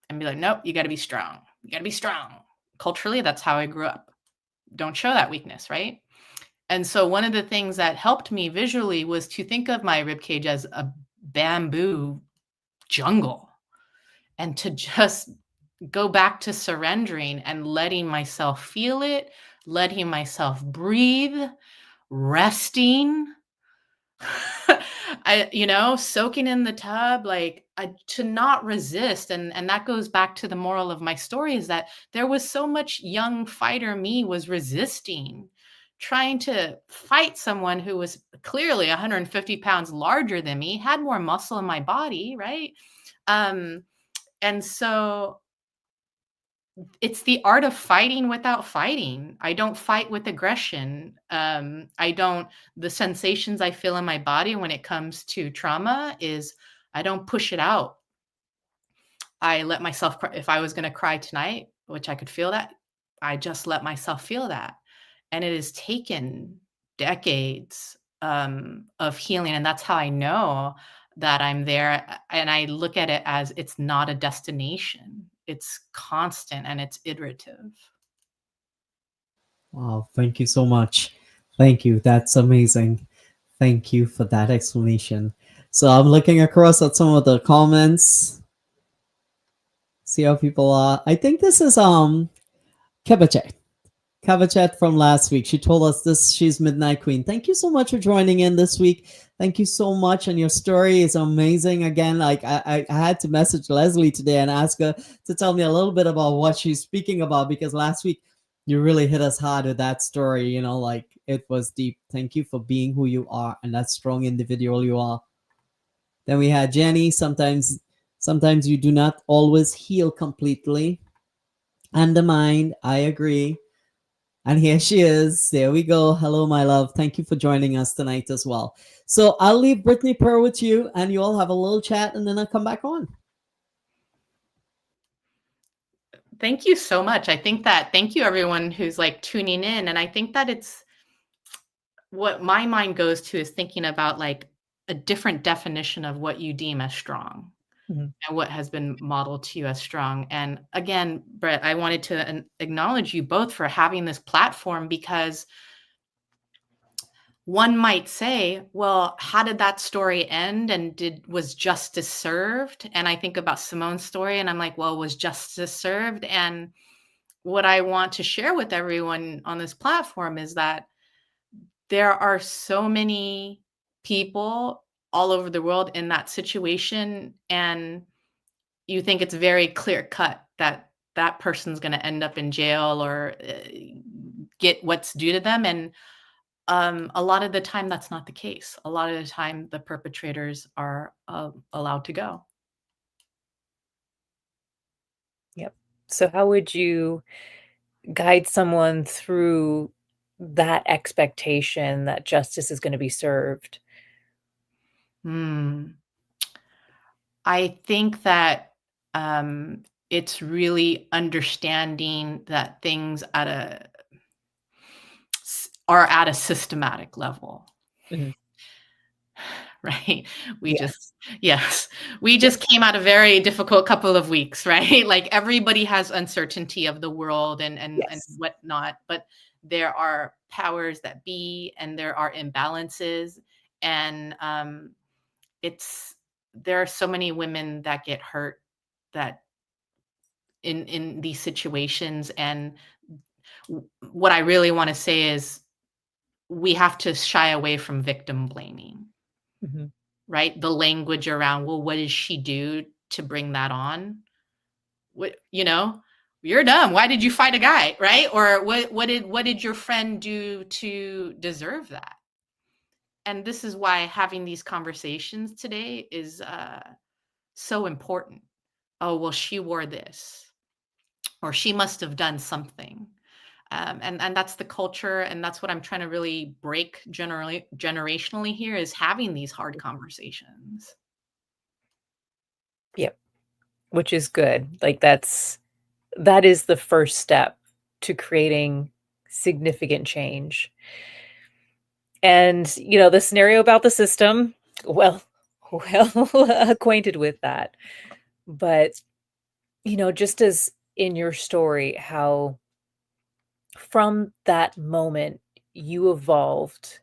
and be like, nope, you got to be strong. You got to be strong. Culturally, that's how I grew up. Don't show that weakness, right? And so one of the things that helped me visually was to think of my ribcage as a bamboo jungle and to just go back to surrendering and letting myself feel it, letting myself breathe, resting. Soaking in the tub, to not resist. And that goes back to the moral of my story, is that there was so much young fighter me was resisting trying to fight someone who was clearly 150 pounds larger than me, had more muscle in my body, right? And so it's the art of fighting without fighting. I don't fight with aggression. I don't, the sensations I feel in my body when it comes to trauma is I don't push it out. I let myself cry. If I was going to cry tonight, which I could feel that, I just let myself feel that. And it has taken decades of healing. And that's how I know that I'm there. And I look at it as it's not a destination, it's constant and it's iterative. Wow, thank you so much. Thank you. That's amazing. Thank you for that explanation. So I'm looking across at some of the comments. See how people are. I think this is Kebachet. Kavachet from last week. She told us this. She's Midnight Queen. Thank you so much for joining in this week. Thank you so much, and your story is amazing. Again, like I had to message Leslie today and ask her to tell me a little bit about what she's speaking about, because last week you really hit us hard with that story. You know, like it was deep. Thank you for being who you are and that strong individual you are. Then we had Jenny. Sometimes you do not always heal completely. And the mind, I agree. And here she is. There we go. Hello, my love. Thank you for joining us tonight as well. So I'll leave Brittany Pearl with you, and you all have a little chat, and then I'll come back on. Thank you so much. I think that, thank you everyone who's like tuning in. And I think that it's what my mind goes to is thinking about like a different definition of what you deem as strong. And what has been modeled to you as strong. And again, Brett, I wanted to acknowledge you both for having this platform, because one might say, well, how did that story end? And was justice served? And I think about Simone's story and I'm like, well, was justice served? And what I want to share with everyone on this platform is that there are so many people all over the world in that situation, and you think it's very clear cut that that person's going to end up in jail or get what's due to them. And a lot of the time, that's not the case. A lot of the time, the perpetrators are allowed to go. Yep. So how would you guide someone through that expectation that justice is going to be served? I think that it's really understanding that things are at a systematic level. Right? We just came out a very difficult couple of weeks, right? Like everybody has uncertainty of the world and whatnot, but there are powers that be, and there are imbalances, and there are so many women that get hurt that in these situations. And what I really want to say is we have to shy away from victim blaming. Right? The language around, well, what did she do to bring that on? What, you're dumb. Why did you fight a guy? Right? Or what did your friend do to deserve that? And this is why having these conversations today is so important. Oh, well, she wore this, or she must have done something. And that's the culture, and that's what I'm trying to really break generationally here, is having these hard conversations. Yep. Which is good. Like that is the first step to creating significant change. And the scenario about the system, well acquainted with that. But just as in your story, how from that moment you evolved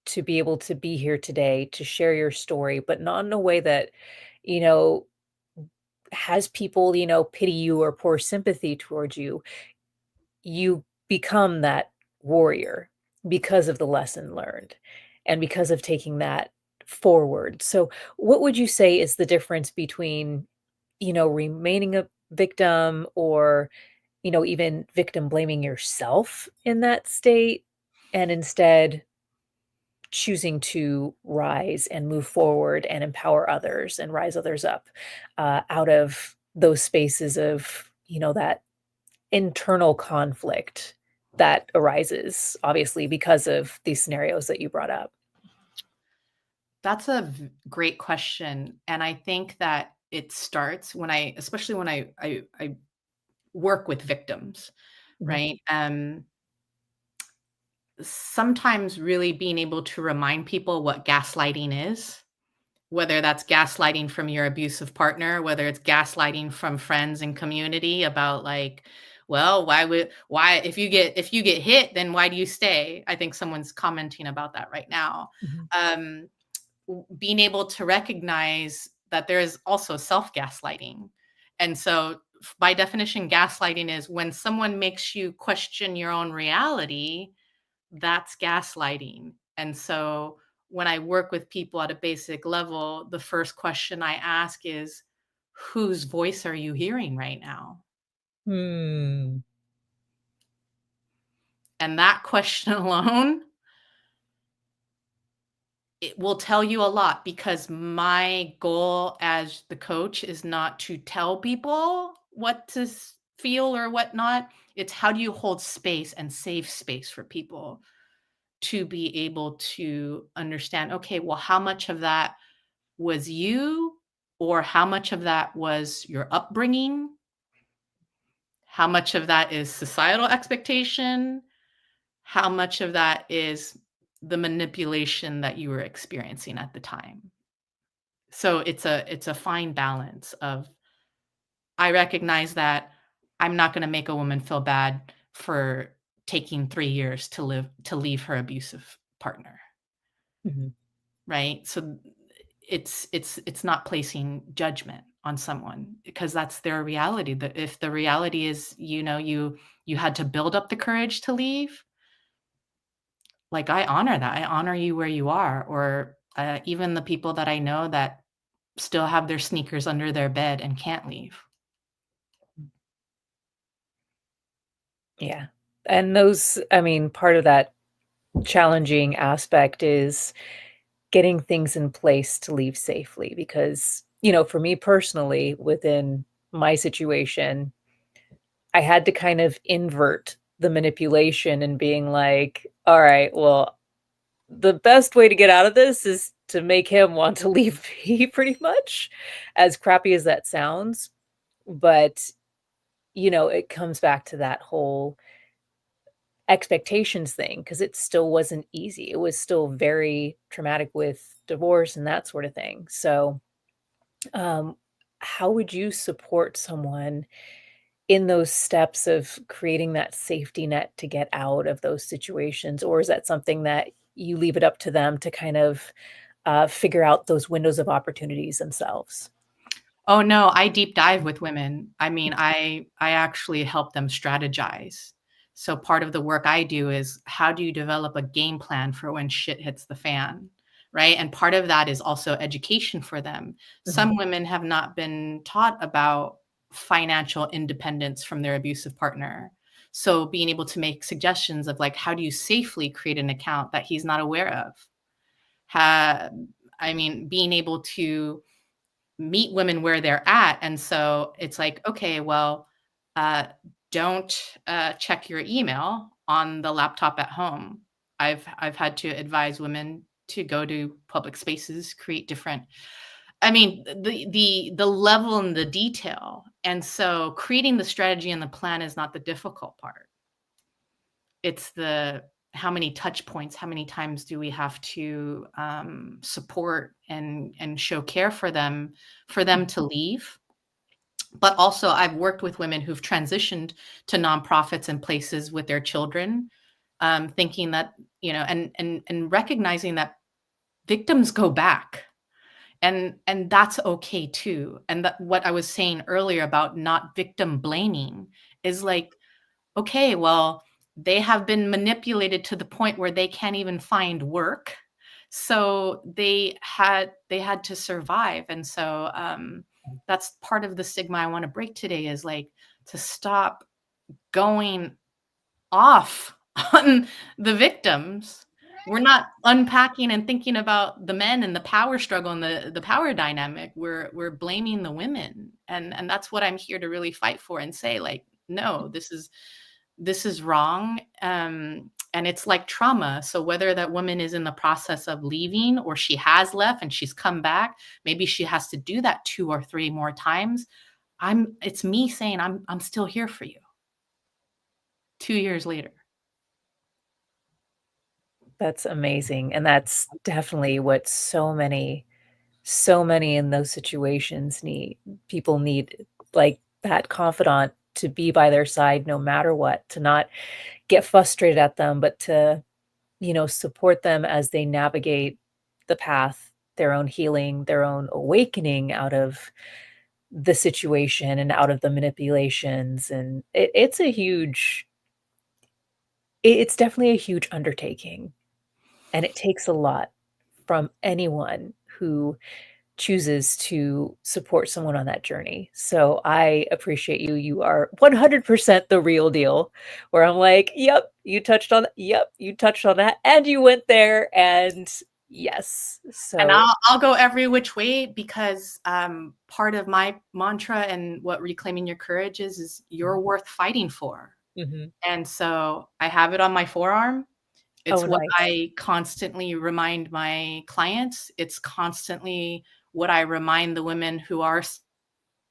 to be able to be here today to share your story, but not in a way that, has people, pity you or pour sympathy towards you. You become that warrior because of the lesson learned and because of taking that forward. So what would you say is the difference between, remaining a victim or, even victim blaming yourself in that state, and instead choosing to rise and move forward and empower others and rise others up out of those spaces of, that internal conflict that arises, obviously, because of these scenarios that you brought up. That's a great question. And I think that it starts especially when I work with victims, Mhm. right? Sometimes really being able to remind people what gaslighting is, whether that's gaslighting from your abusive partner, whether it's gaslighting from friends and community about like, well, why if you get hit, then why do you stay? I think someone's commenting about that right now. Mhm. Um, Being able to recognize that there is also self-gaslighting. And so by definition, gaslighting is when someone makes you question your own reality, that's gaslighting. And so when I work with people at a basic level, the first question I ask is, whose voice are you hearing right now? Hmm. And that question alone, it will tell you a lot, because my goal as the coach is not to tell people what to feel or whatnot. It's how do you hold space and save space for people to be able to understand, okay, well, how much of that was you, or how much of that was your upbringing? How much of that is societal expectation? How much of that is the manipulation that you were experiencing at the time? So it's a fine balance of, I recognize that I'm not going to make a woman feel bad for taking 3 years to leave her abusive partner, Mhm. right? So it's not placing judgment on someone, because that's their reality. That if the reality is, you had to build up the courage to leave, like, I honor that. I honor you where you are, or even the people that I know that still have their sneakers under their bed and can't leave. Yeah. And part of that challenging aspect is getting things in place to leave safely because, for me personally, within my situation, I had to kind of invert the manipulation and being like, all right, well, the best way to get out of this is to make him want to leave me pretty much, as crappy as that sounds. But, it comes back to that whole expectations thing because it still wasn't easy. It was still very traumatic with divorce and that sort of thing. So, um, how would you support someone in those steps of creating that safety net to get out of those situations? Or is that something that you leave it up to them to kind of figure out those windows of opportunities themselves? Oh, no, I deep dive with women. I mean, I actually help them strategize. So part of the work I do is, how do you develop a game plan for when shit hits the fan, right? And part of that is also education for them. Mhm. Some women have not been taught about financial independence from their abusive partner. So being able to make suggestions of like, how do you safely create an account that he's not aware of? Ha I mean, being able to meet women where they're at. And so it's like, okay, well, uh, don't check your email on the laptop at home. I've had to advise women to go to public spaces, create different. I mean, the level and the detail. And so creating the strategy and the plan is not the difficult part. It's the, how many touch points, how many times do we have to support and show care for them to leave. But also, I've worked with women who've transitioned to nonprofits and places with their children, thinking that, and recognizing that victims go back, and that's okay too. And that, what I was saying earlier about not victim blaming, is like, okay, well, they have been manipulated to the point where they can't even find work. So they had to survive. And so that's part of the stigma I want to break today, is like, to stop going off on the victims. We're not unpacking and thinking about the men and the power struggle and the power dynamic. We're blaming the women. And that's what I'm here to really fight for and say, like, no, this is wrong. And it's like trauma. So whether that woman is in the process of leaving or she has left and she's come back, maybe she has to do that 2 or 3 more times. It's me saying I'm still here for you 2 years later. That's amazing. And that's definitely what so many in those situations need. People need, like, that confidant to be by their side no matter what, to not get frustrated at them, but to, support them as they navigate the path, their own healing, their own awakening out of the situation and out of the manipulations. And it's definitely a huge undertaking. And it takes a lot from anyone who chooses to support someone on that journey. So I appreciate you. You are 100% the real deal, where I'm like, yep, you touched on that. Yep, you touched on that. And you went there. And yes. So, And I'll go every which way, because part of my mantra and what Reclaiming Your Courage is you're worth fighting for. Mhm. And so I have it on my forearm. It's Oh, what nice. I constantly remind my clients. It's constantly what I remind the women who are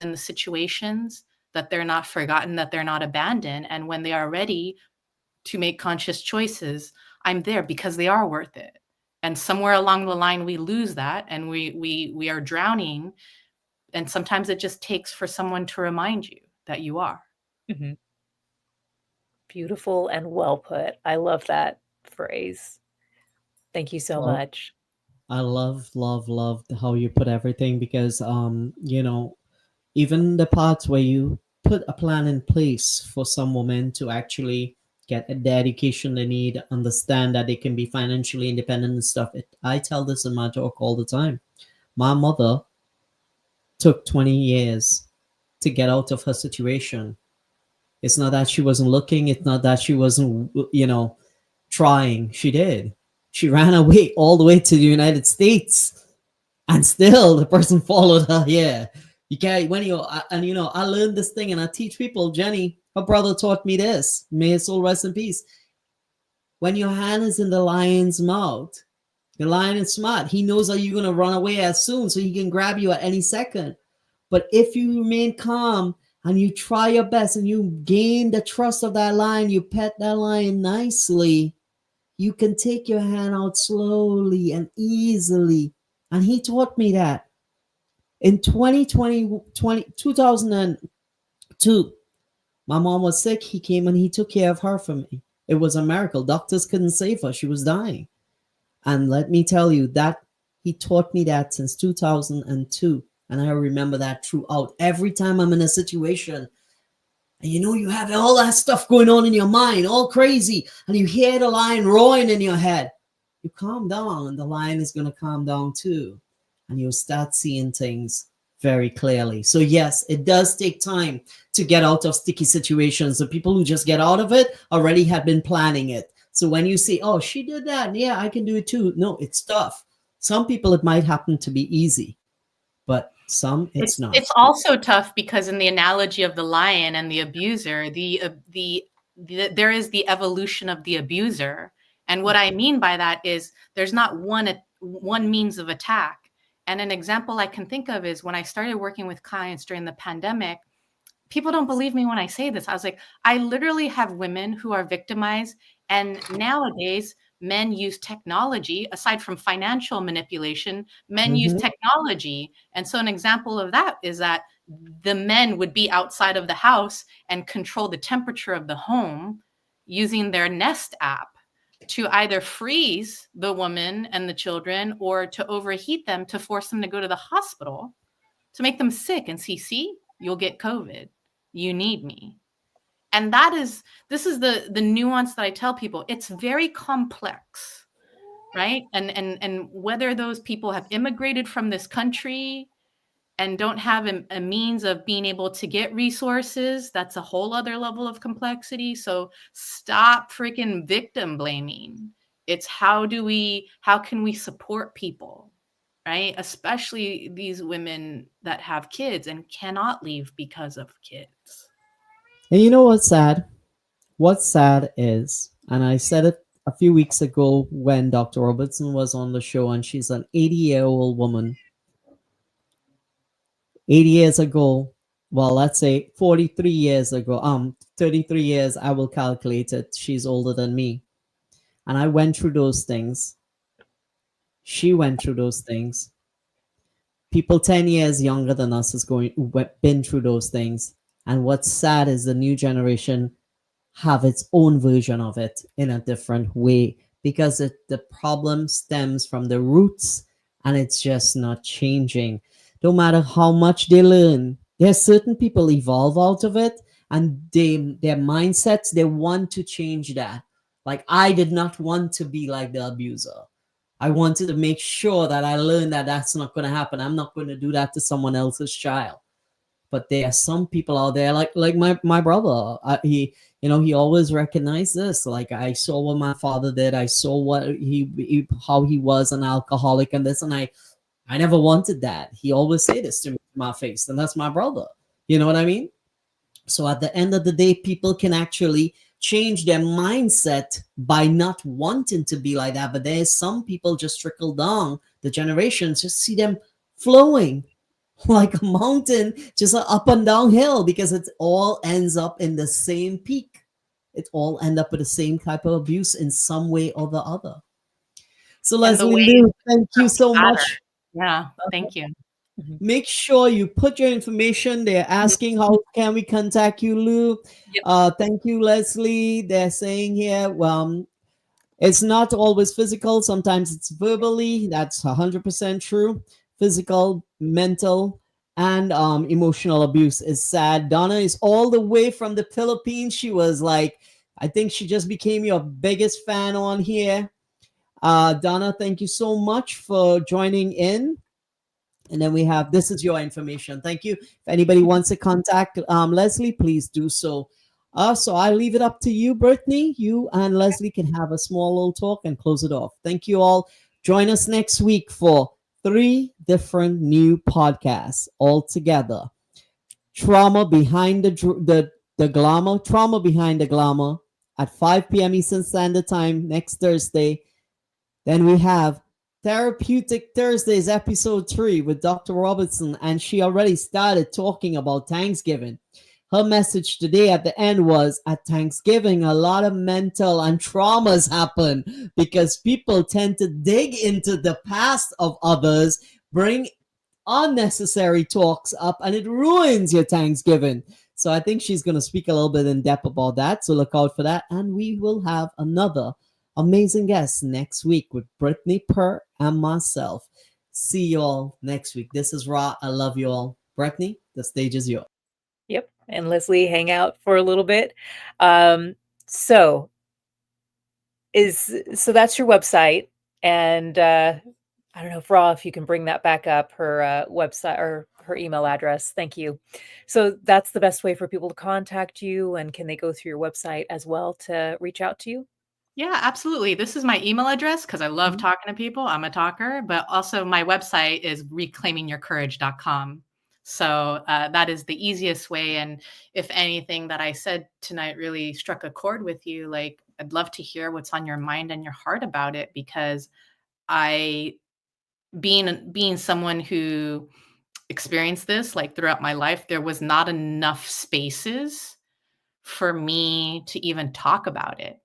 in the situations, that they're not forgotten, that they're not abandoned. And when they are ready to make conscious choices, I'm there, because they are worth it. And somewhere along the line, we lose that, and we are drowning. And sometimes it just takes for someone to remind you that you are. Mhm. Beautiful and well put. I love that phrase. Thank you so Well, much. I love how you put everything, because even the parts where you put a plan in place for some women to actually get the education they need, understand that they can be financially independent and stuff. I tell this in my talk all the time. My mother took 20 years to get out of her situation. It's not that she wasn't looking, it's not that she wasn't, trying. She did. She ran away all the way to the United States, and still the person followed her here. You can't, I learned this thing, and I teach people. Jenny, her brother taught me this. May his soul rest in peace. When your hand is in the lion's mouth, the lion is smart. He knows that you're going to run away as soon, so he can grab you at any second. But if you remain calm and you try your best and you gain the trust of that lion, you pet that lion nicely, you can take your hand out slowly and easily. And he taught me that. In 2002, my mom was sick. He came and he took care of her for me. It was a miracle. Doctors couldn't save her. She was dying. And let me tell you that he taught me that since 2002. And I remember that throughout. Every time I'm in a situation, and you have all that stuff going on in your mind, all crazy, and you hear the lion roaring in your head, you calm down, and the lion is going to calm down too. And you'll start seeing things very clearly. So yes, it does take time to get out of sticky situations. The people who just get out of it already have been planning it. So when you say, oh, she did that, yeah, I can do it too. No, it's tough. Some people, it might happen to be easy, but some it's not. It's also tough because, in the analogy of the lion and the abuser, there is the evolution of the abuser. And what I mean by that is there's not one means of attack. And an example I can think of is when I started working with clients during the pandemic. People don't believe me when I say this. I was like, I literally have women who are victimized. And nowadays, men use technology. Aside from financial manipulation, men use technology. And so an example of that is that the men would be outside of the house and control the temperature of the home using their Nest app to either freeze the woman and the children or to overheat them to force them to go to the hospital, to make them sick and see, you'll get COVID. You need me. And this is the nuance that I tell people. It's very complex, right? And whether those people have immigrated from this country, and don't have a means of being able to get resources, that's a whole other level of complexity. So stop freaking victim blaming. It's how can we support people, right? Especially these women that have kids and cannot leave because of kids. And you know what's sad? What's sad is, and I said it a few weeks ago when Dr. Robertson was on the show, and she's an 80-year-old woman. 80 years ago, well, let's say 43 years ago, 33 years, I will calculate it. She's older than me. And I went through those things. She went through those things. People 10 years younger than us has been through those things. And what's sad is the new generation have its own version of it in a different way, because the problem stems from the roots, and it's just not changing. No matter how much they learn, there's certain people evolve out of it, and their mindsets, they want to change that. Like, I did not want to be like the abuser. I wanted to make sure that I learned that that's not going to happen. I'm not going to do that to someone else's child. But there are some people out there, like my brother. He always recognized this. Like, I saw what my father did. I saw what how he was an alcoholic and this, and I never wanted that. He always say this to me in my face, and that's my brother. You know what I mean? So at the end of the day, people can actually change their mindset by not wanting to be like that. But there's some people just trickle down the generations, just see them flowing like a mountain, just up and down hill, because it all ends up in the same peak. It all end up with the same type of abuse in some way or the other. So And the Leslie ways Liu, thank you don't so matter. much. Yeah, thank you. Make sure you put your information. They're asking how can we contact you, Lou. Yep. Thank you, Leslie. They're saying here, it's not always physical. Sometimes it's verbally. That's 100% true. Physical, mental, and emotional abuse is sad. Donna is all the way from the Philippines. She was like, I think she just became your biggest fan on here. Donna, thank you so much for joining in. And then we have, this is your information. Thank you. If anybody wants to contact Leslie, please do so. So I leave it up to you, Brittany. You and Leslie can have a small little talk and close it off. Thank you all. Join us next week for 3 different new podcasts all together. Trauma behind the glamour. Trauma behind the glamour at 5 p.m. Eastern Standard Time next Thursday. Then we have Therapeutic Thursdays, episode 3 with Dr. Robertson, and she already started talking about Thanksgiving. Her message today at the end was, at Thanksgiving, a lot of mental and traumas happen because people tend to dig into the past of others, bring unnecessary talks up, and it ruins your Thanksgiving. So I think she's going to speak a little bit in depth about that. So look out for that. And we will have another amazing guest next week with Brittany Purr and myself. See you all next week. This is Ra. I love you all. Brittany, the stage is yours. Yep. And Leslie, hang out for a little bit. So that's your website. And I don't know, Fra, if you can bring that back up, her website or her email address. Thank you. So that's the best way for people to contact you. And can they go through your website as well to reach out to you? Yeah, absolutely. This is my email address because I love talking to people. I'm a talker, but also my website is reclaimingyourcourage.com. So that is the easiest way. And if anything that I said tonight really struck a chord with you, like, I'd love to hear what's on your mind and your heart about it, because being someone who experienced this like throughout my life, there was not enough spaces for me to even talk about it.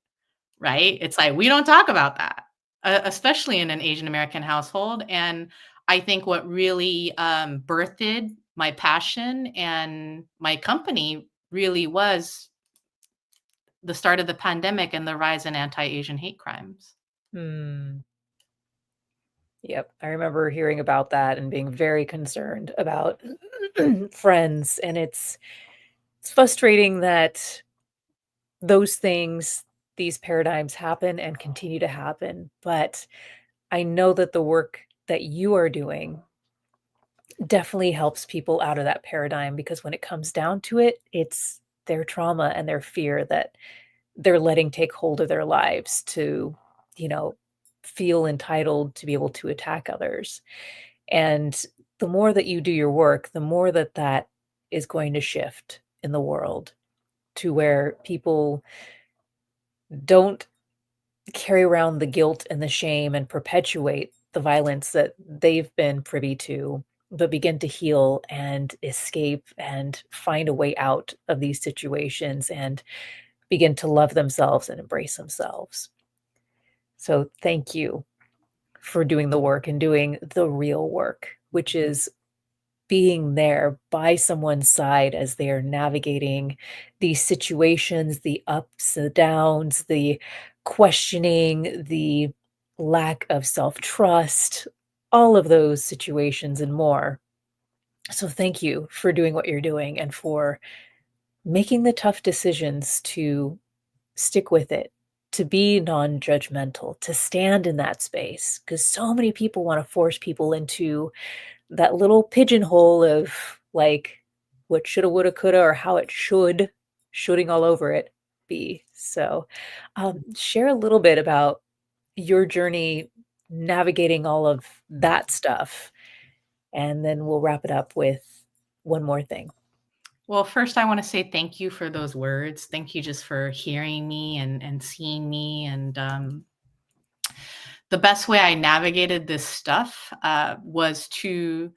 Right? It's like, we don't talk about that, especially in an Asian American household. And I think what really birthed my passion and my company really was the start of the pandemic and the rise in anti-Asian hate crimes. Yep. I remember hearing about that and being very concerned about friends. And it's frustrating that those things, these paradigms happen and continue to happen. But I know that the work that you are doing definitely helps people out of that paradigm, because when it comes down to it, it's their trauma and their fear that they're letting take hold of their lives to, you know, feel entitled to be able to attack others. And the more that you do your work, the more that that is going to shift in the world, to where people don't carry around the guilt and the shame and perpetuate the violence that they've been privy to, but begin to heal and escape and find a way out of these situations and begin to love themselves and embrace themselves. So thank you for doing the work and doing the real work, which is being there by someone's side as they are navigating these situations, the ups, the downs, the questioning, the lack of self-trust, all of those situations and more. So thank you for doing what you're doing and for making the tough decisions to stick with it, to be non-judgmental, to stand in that space, because so many people want to force people into that little pigeonhole of, like, what shoulda, woulda, coulda, or how it shoulding all over it be. So, share a little bit about your journey navigating all of that stuff, and then we'll wrap it up with one more thing. Well, first, I want to say thank you for those words. Thank you just for hearing me and seeing me. And the best way I navigated this stuff was to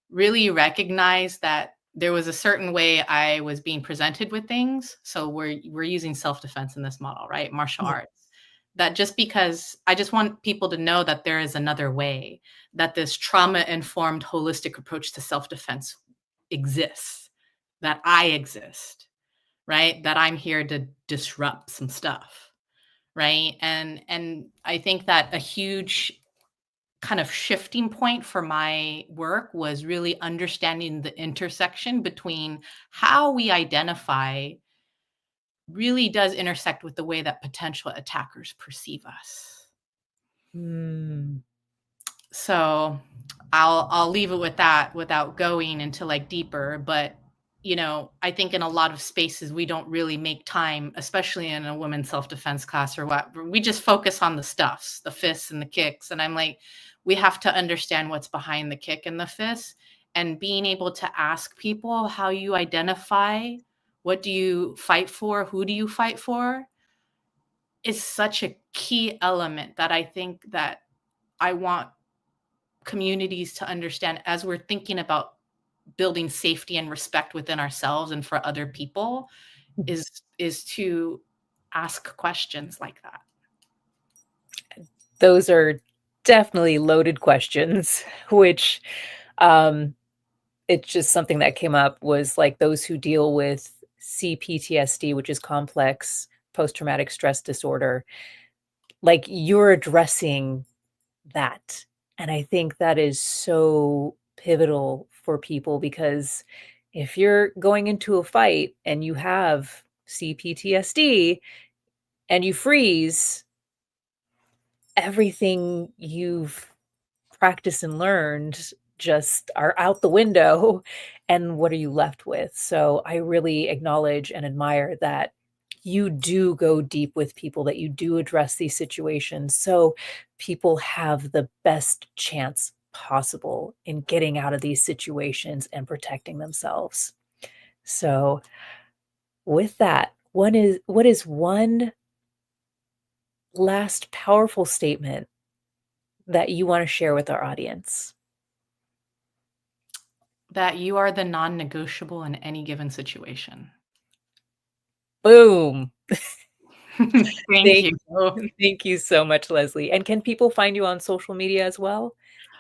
really recognize that there was a certain way I was being presented with things. So we're using self-defense in this model, right? Martial arts. That just because I just want people to know that there is another way, that this trauma-informed holistic approach to self-defense exists, that I exist, right? That I'm here to disrupt some stuff, right? And I think that a huge kind of shifting point for my work was really understanding the intersection between how we identify really does intersect with the way that potential attackers perceive us. Mm. So I'll leave it with that without going into like deeper, but you know, I think in a lot of spaces we don't really make time, especially in a women's self-defense class or what. We just focus on the stuffs, the fists and the kicks. And I'm like, we have to understand what's behind the kick and the fist, and being able to ask people how you identify, what do you fight for, who do you fight for, is such a key element that I think that I want communities to understand as we're thinking about building safety and respect within ourselves and for other people, is to ask questions like that. Those are definitely loaded questions, which, it's just something that came up was, like, those who deal with CPTSD, which is complex post-traumatic stress disorder, like, you're addressing that, and I think that is so pivotal for people, because if you're going into a fight and you have CPTSD and you freeze, everything you've practiced and learned just are out the window, and what are you left with? So I really acknowledge and admire that you do go deep with people, that you do address these situations so people have the best chance possible in getting out of these situations and protecting themselves. So with that, what is one last powerful statement that you want to share with our audience? That you are the non-negotiable in any given situation. Boom. Thank you. Thank you so much, Leslie. And can people find you on social media as well?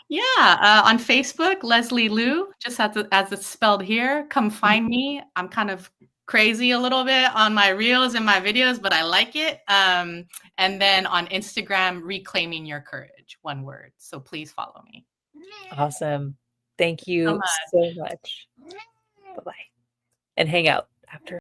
Yeah, on Facebook, Leslie Liu, just as it's spelled here. Come find me. I'm kind of crazy a little bit on my reels and my videos, but I like it. And then on Instagram, Reclaiming Your Courage, one word. So please follow me. Awesome. Thank you so much. Bye-bye. And hang out after.